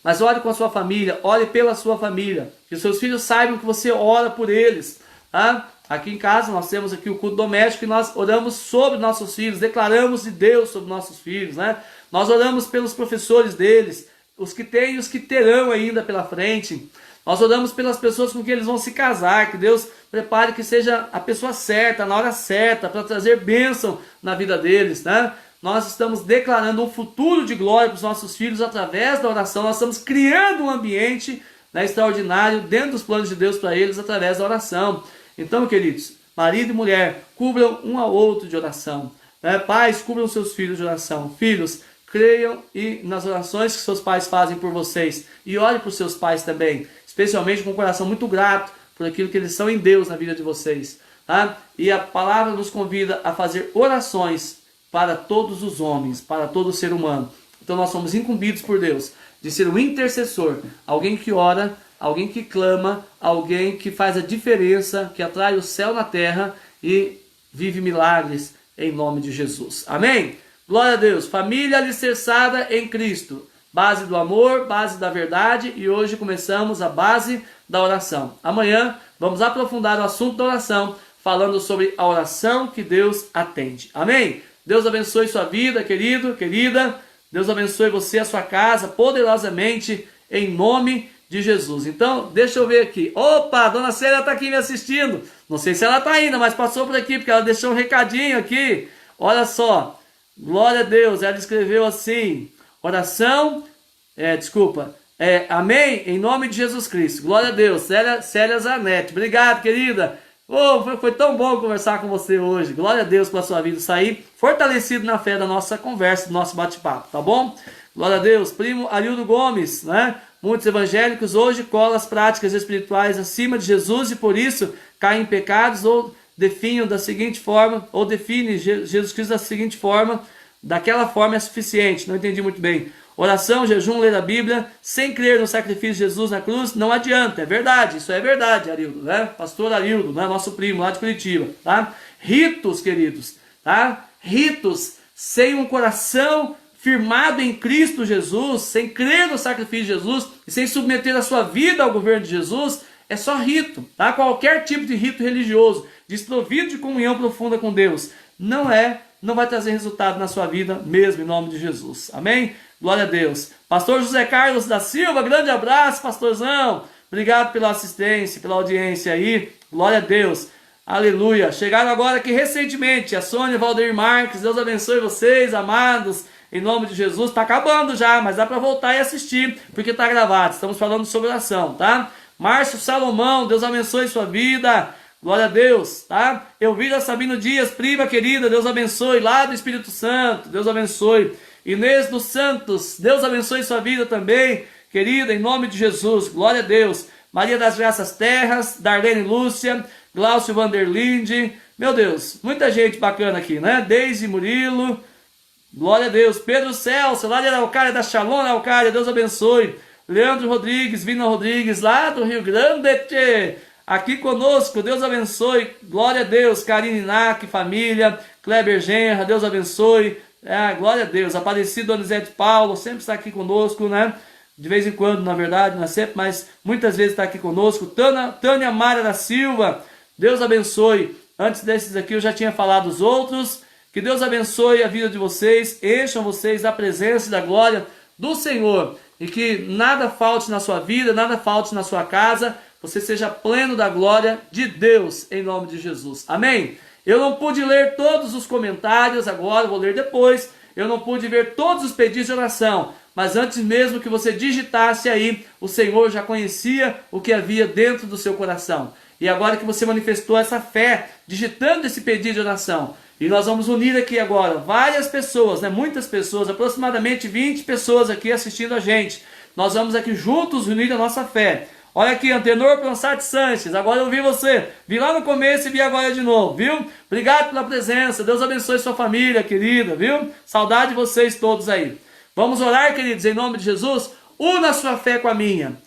mas ore com a sua família, ore pela sua família, que os seus filhos saibam que você ora por eles, tá? Aqui em casa nós temos aqui o culto doméstico e nós oramos sobre nossos filhos, declaramos de Deus sobre nossos filhos, né? Nós oramos pelos professores deles, os que têm e os que terão ainda pela frente. Nós oramos pelas pessoas com quem eles vão se casar, que Deus prepare que seja a pessoa certa, na hora certa, para trazer bênção na vida deles, né? Nós estamos declarando um futuro de glória para os nossos filhos através da oração, nós estamos criando um ambiente, né, extraordinário dentro dos planos de Deus para eles através da oração. Então, queridos, marido e mulher, cubram um ao outro de oração, né? Pais, cubram seus filhos de oração. Filhos, creiam nas orações que seus pais fazem por vocês e ore por seus pais também, especialmente com um coração muito grato por aquilo que eles são em Deus na vida de vocês, tá? E a palavra nos convida a fazer orações para todos os homens, para todo ser humano. Então nós somos incumbidos por Deus de ser um intercessor, alguém que ora, alguém que clama, alguém que faz a diferença, que atrai o céu na terra e vive milagres em nome de Jesus. Amém? Glória a Deus. Família alicerçada em Cristo. Base do amor, base da verdade, e hoje começamos a base da oração. Amanhã vamos aprofundar o assunto da oração, falando sobre a oração que Deus atende. Amém? Deus abençoe sua vida, querido, querida. Deus abençoe você, a sua casa, poderosamente, em nome de Jesus. Então, deixa eu ver aqui. Opa, a dona Célia está aqui me assistindo. Não sei se ela está ainda, mas passou por aqui, porque ela deixou um recadinho aqui. Olha só. Glória a Deus. Ela escreveu assim: oração, amém, em nome de Jesus Cristo. Glória a Deus. Célia Zanetti. Obrigado, querida. Foi tão bom conversar com você hoje. Glória a Deus pela sua vida. Sair fortalecido na fé da nossa conversa, do nosso bate-papo, tá bom? Glória a Deus. Primo Arildo Gomes, né? Muitos evangélicos hoje colam as práticas espirituais acima de Jesus e por isso caem em pecados ou definem da seguinte forma, ou definem Jesus Cristo da seguinte forma: daquela forma é suficiente. Não entendi muito bem. Oração, jejum, ler a Bíblia, sem crer no sacrifício de Jesus na cruz, não adianta. É verdade, isso é verdade, Arildo, né? Pastor Arildo, né? Nosso primo lá de Curitiba, tá? Ritos, queridos, tá? Ritos sem um coração firmado em Cristo Jesus, sem crer no sacrifício de Jesus e sem submeter a sua vida ao governo de Jesus, é só rito, tá? Qualquer tipo de rito religioso, desprovido de comunhão profunda com Deus, não vai trazer resultado na sua vida mesmo, em nome de Jesus. Amém? Glória a Deus. Pastor José Carlos da Silva, grande abraço, pastorzão. Obrigado pela assistência, pela audiência aí. Glória a Deus. Aleluia. Chegaram agora aqui recentemente a Sônia Valdeir Marques. Deus abençoe vocês, amados, em nome de Jesus. Está acabando já, mas dá para voltar e assistir, porque está gravado. Estamos falando sobre oração, tá? Márcio Salomão, Deus abençoe sua vida. Glória a Deus, tá? Elvira Sabino Dias, prima querida, Deus abençoe, lá do Espírito Santo, Deus abençoe. Inês dos Santos, Deus abençoe sua vida também, querida, em nome de Jesus, glória a Deus. Maria das Graças Terras, Darlene Lúcia, Glaucio Vanderlinde, meu Deus, muita gente bacana aqui, né? Deise Murilo, glória a Deus. Pedro Celso, lá de Araucária, da Shalom Araucária, Deus abençoe. Leandro Rodrigues, Vina Rodrigues, lá do Rio Grande, tchê, aqui conosco, Deus abençoe, glória a Deus. Karine Nack, família, Kleber Genra, Deus abençoe, glória a Deus. Aparecido Donizete Paulo, sempre está aqui conosco, né? De vez em quando, na verdade, não é sempre, mas muitas vezes está aqui conosco. Tânia Mara da Silva, Deus abençoe. Antes desses aqui eu já tinha falado os outros. Que Deus abençoe a vida de vocês, encham vocês da presença e da glória do Senhor. E que nada falte na sua vida, nada falte na sua casa. Você seja pleno da glória de Deus, em nome de Jesus. Amém? Eu não pude ler todos os comentários agora, vou ler depois. Eu não pude ver todos os pedidos de oração. Mas antes mesmo que você digitasse aí, o Senhor já conhecia o que havia dentro do seu coração. E agora que você manifestou essa fé, digitando esse pedido de oração, e nós vamos unir aqui agora várias pessoas, né? Muitas pessoas, aproximadamente 20 pessoas aqui assistindo a gente. Nós vamos aqui juntos unir a nossa fé. Olha aqui, Antenor Ponsati Sanches, agora eu vi você. Vi lá no começo e vi agora de novo, viu? Obrigado pela presença, Deus abençoe sua família, querida, viu? Saudade de vocês todos aí. Vamos orar, queridos, em nome de Jesus. Una a sua fé com a minha.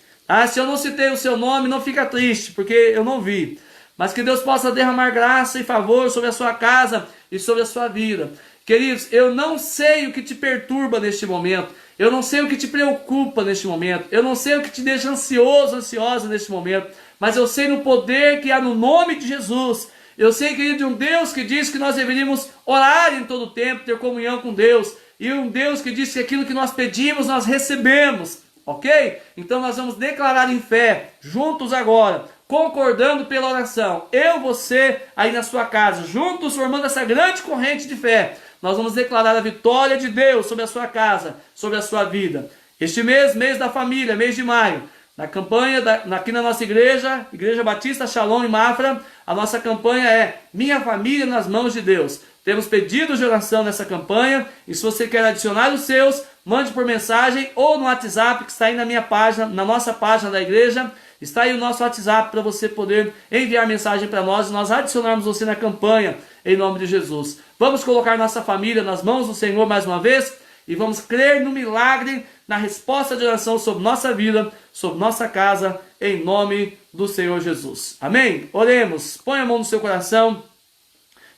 Se eu não citei o seu nome, não fica triste, porque eu não vi. Mas que Deus possa derramar graça e favor sobre a sua casa e sobre a sua vida. Queridos, eu não sei o que te perturba neste momento. Eu não sei o que te preocupa neste momento. Eu não sei o que te deixa ansioso, ansiosa neste momento. Mas eu sei no poder que há no nome de Jesus. Eu sei, querido, de um Deus que diz que nós deveríamos orar em todo o tempo, ter comunhão com Deus. E um Deus que diz que aquilo que nós pedimos, nós recebemos. Ok? Então nós vamos declarar em fé, juntos agora, concordando pela oração. Eu, você, aí na sua casa, juntos formando essa grande corrente de fé. Nós vamos declarar a vitória de Deus sobre a sua casa, sobre a sua vida. Este mês, mês da família, mês de maio, na campanha, aqui na nossa igreja, Igreja Batista Shalom em Mafra, a nossa campanha é Minha Família nas Mãos de Deus. Temos pedidos de oração nessa campanha, e se você quer adicionar os seus, mande por mensagem ou no WhatsApp que está aí na minha página, na nossa página da igreja. Está aí o nosso WhatsApp para você poder enviar mensagem para nós e nós adicionarmos você na campanha, em nome de Jesus. Vamos colocar nossa família nas mãos do Senhor mais uma vez e vamos crer no milagre, na resposta de oração sobre nossa vida, sobre nossa casa, em nome do Senhor Jesus. Amém? Oremos. Põe a mão no seu coração.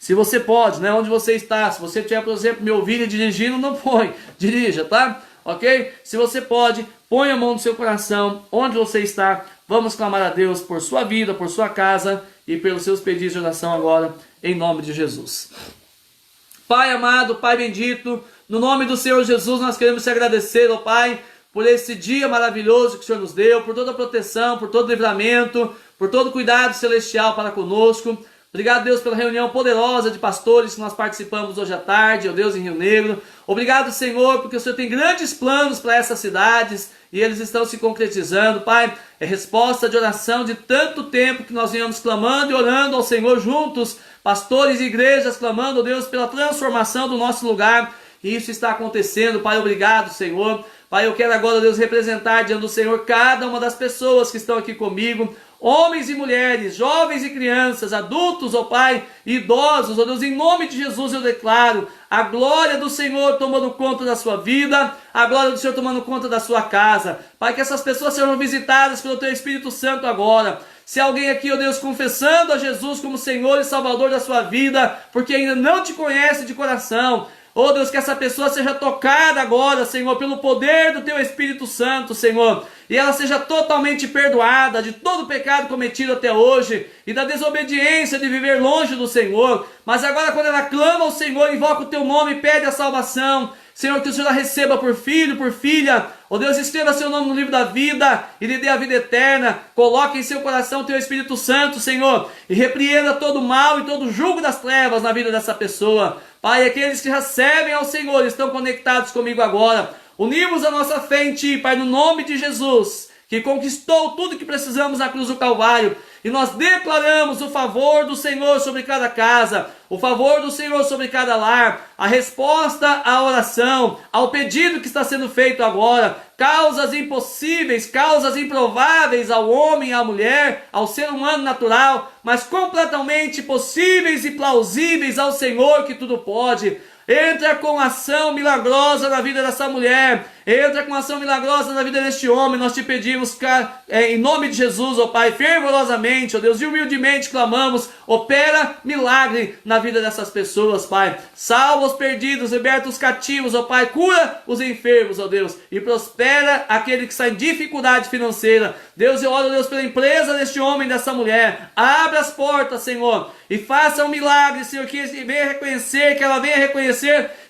Se você pode, né? Onde você está. Se você estiver, por exemplo, me ouvindo e dirigindo, não põe. Dirija, tá? Ok? Se você pode, põe a mão no seu coração. Onde você está. Vamos clamar a Deus por sua vida, por sua casa e pelos seus pedidos de oração agora, em nome de Jesus. Pai amado, Pai bendito, no nome do Senhor Jesus nós queremos te agradecer, ó Pai, por esse dia maravilhoso que o Senhor nos deu, por toda a proteção, por todo o livramento, por todo o cuidado celestial para conosco. Obrigado, Deus, pela reunião poderosa de pastores que nós participamos hoje à tarde, ó Deus, em Rio Negro. Obrigado, Senhor, porque o Senhor tem grandes planos para essas cidades e eles estão se concretizando. Pai, é resposta de oração de tanto tempo que nós viemos clamando e orando ao Senhor juntos, pastores e igrejas clamando, ó Deus, pela transformação do nosso lugar. E isso está acontecendo, Pai, obrigado, Senhor. Pai, eu quero agora, Deus, representar diante do Senhor cada uma das pessoas que estão aqui comigo, homens e mulheres, jovens e crianças, adultos, ó Pai, idosos, ó Deus, em nome de Jesus eu declaro a glória do Senhor tomando conta da sua vida, a glória do Senhor tomando conta da sua casa. Pai, que essas pessoas sejam visitadas pelo Teu Espírito Santo agora. Se alguém aqui, ó Deus, confessando a Jesus como Senhor e Salvador da sua vida, porque ainda não te conhece de coração, ó Deus, que essa pessoa seja tocada agora, Senhor, pelo poder do Teu Espírito Santo, Senhor, e ela seja totalmente perdoada de todo o pecado cometido até hoje e da desobediência de viver longe do Senhor. Mas agora, quando ela clama ao Senhor, invoca o Teu nome e pede a salvação, Senhor, que o Senhor a receba por filho, por filha, Ó Deus, escreva seu nome no livro da vida e lhe dê a vida eterna. Coloque em seu coração teu Espírito Santo, Senhor, e repreenda todo o mal e todo o jugo das trevas na vida dessa pessoa. Pai, aqueles que já servem ao Senhor estão conectados comigo agora. Unimos a nossa fé em Ti, Pai, no nome de Jesus, que conquistou tudo que precisamos na cruz do Calvário. E nós declaramos o favor do Senhor sobre cada casa, o favor do Senhor sobre cada lar, a resposta à oração, ao pedido que está sendo feito agora, causas impossíveis, causas improváveis ao homem, à mulher, ao ser humano natural, mas completamente possíveis e plausíveis ao Senhor que tudo pode. Entra com ação milagrosa na vida dessa mulher. Entra com ação milagrosa na vida deste homem. Nós te pedimos, em nome de Jesus, ó Pai, fervorosamente, ó Deus, e humildemente clamamos. Opera milagre na vida dessas pessoas, Pai. Salva os perdidos, liberta os cativos, ó Pai. Cura os enfermos, ó Deus. E prospera aquele que está em dificuldade financeira. Deus, eu oro, Deus, pela empresa deste homem, dessa mulher. Abre as portas, Senhor, e faça um milagre, Senhor, que ela venha reconhecer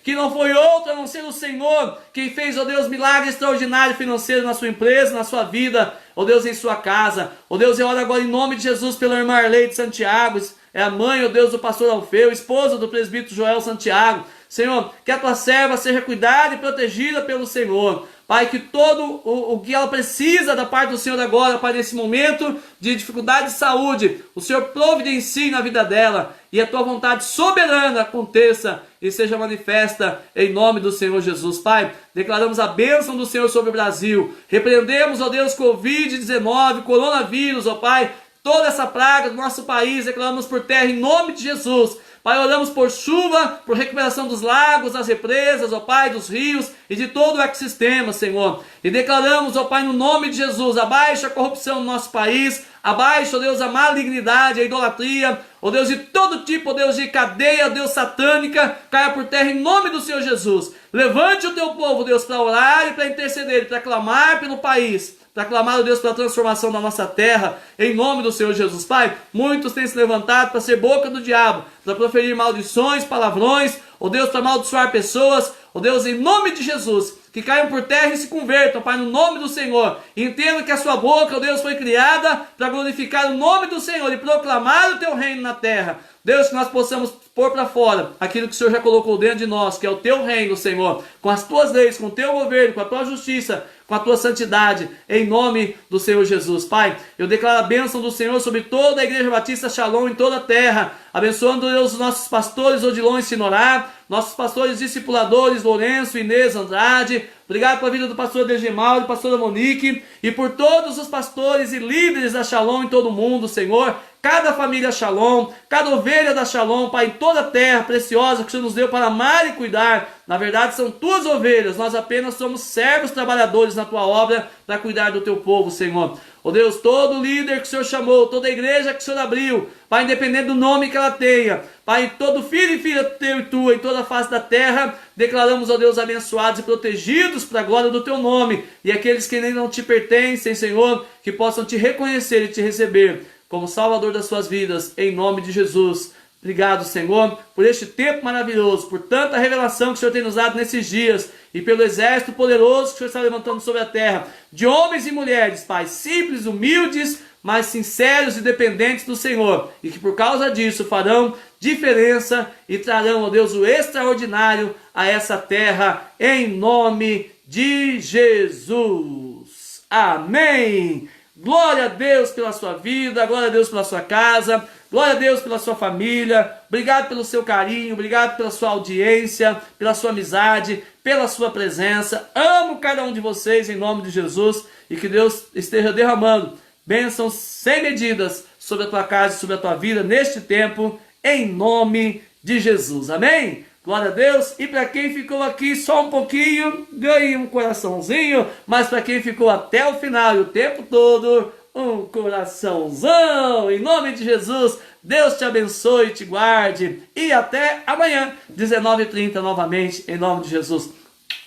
que não foi outro a não ser o Senhor quem fez, ó Deus, milagre extraordinário financeiro na sua empresa, na sua vida, ó Deus, em sua casa. Ó Deus, eu oro agora em nome de Jesus pela irmã Arley de Santiago, é a mãe, ó Deus, do pastor Alfeu, esposa do presbítero Joel Santiago. Senhor, que a tua serva seja cuidada e protegida pelo Senhor. Pai, que todo o que ela precisa da parte do Senhor agora, Pai, nesse momento de dificuldade de saúde, o Senhor providencie na vida dela e a tua vontade soberana aconteça e seja manifesta em nome do Senhor Jesus. Pai, declaramos a bênção do Senhor sobre o Brasil. Repreendemos, ó Deus, Covid-19, coronavírus, ó Pai, toda essa praga do nosso país, declaramos por terra em nome de Jesus. Pai, oramos por chuva, por recuperação dos lagos, das represas, ó Pai, dos rios e de todo o ecossistema, Senhor. E declaramos, ó Pai, no nome de Jesus, abaixo a corrupção no nosso país, abaixo, ó Deus, a malignidade, a idolatria, ó Deus, de todo tipo, ó Deus, de cadeia, ó Deus, satânica, caia por terra em nome do Senhor Jesus. Levante o teu povo, Deus, para orar e para interceder, para clamar pelo país, para clamar, ó Deus, pela transformação da nossa terra, em nome do Senhor Jesus. Pai, muitos têm se levantado para ser boca do diabo, para proferir maldições, palavrões, ó Deus, para amaldiçoar pessoas, ó Deus, em nome de Jesus, que caiam por terra e se convertam, Pai, no nome do Senhor. Entenda que a sua boca, ó Deus, foi criada para glorificar o nome do Senhor e proclamar o teu reino na terra. Deus, que nós possamos pôr para fora aquilo que o Senhor já colocou dentro de nós, que é o teu reino, Senhor, com as tuas leis, com o teu governo, com a tua justiça, com a tua santidade, em nome do Senhor Jesus. Pai, eu declaro a bênção do Senhor sobre toda a Igreja Batista Shalom em toda a terra, abençoando, Deus, os nossos pastores Odilon e Sinorá, nossos pastores discipuladores Lourenço, Inês, Andrade. Obrigado pela vida do pastor Degemal e pastora Monique, e por todos os pastores e líderes da Shalom em todo o mundo, Senhor. Cada família Shalom, cada ovelha da Shalom, Pai, em toda a terra preciosa que o Senhor nos deu para amar e cuidar. Na verdade, são tuas ovelhas, nós apenas somos servos trabalhadores na tua obra para cuidar do teu povo, Senhor. Ó Deus, todo líder que o Senhor chamou, toda igreja que o Senhor abriu, Pai, independente do nome que ela tenha, Pai, todo filho e filha teu e tua, em toda a face da terra, declaramos, ó Deus, abençoados e protegidos para a glória do teu nome. E aqueles que ainda não te pertencem, Senhor, que possam te reconhecer e te receber como Salvador das suas vidas, em nome de Jesus. Obrigado, Senhor, por este tempo maravilhoso, por tanta revelação que o Senhor tem nos dado nesses dias, e pelo exército poderoso que o Senhor está levantando sobre a terra, de homens e mulheres, Pai, simples, humildes, mas sinceros e dependentes do Senhor, e que por causa disso farão diferença e trarão, ó Deus, o extraordinário a essa terra, em nome de Jesus. Amém. Glória a Deus pela sua vida, glória a Deus pela sua casa, glória a Deus pela sua família. Obrigado pelo seu carinho, obrigado pela sua audiência, pela sua amizade, pela sua presença. Amo cada um de vocês em nome de Jesus, e que Deus esteja derramando bênçãos sem medidas sobre a tua casa e sobre a tua vida neste tempo, em nome de Jesus. Amém? Glória a Deus. E para quem ficou aqui só um pouquinho, ganhe um coraçãozinho. Mas para quem ficou até o final e o tempo todo, um coraçãozão. Em nome de Jesus, Deus te abençoe e te guarde. E até amanhã, 19h30 novamente, em nome de Jesus.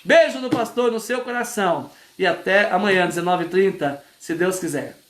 Beijo do pastor no seu coração. E até amanhã, 19h30, se Deus quiser.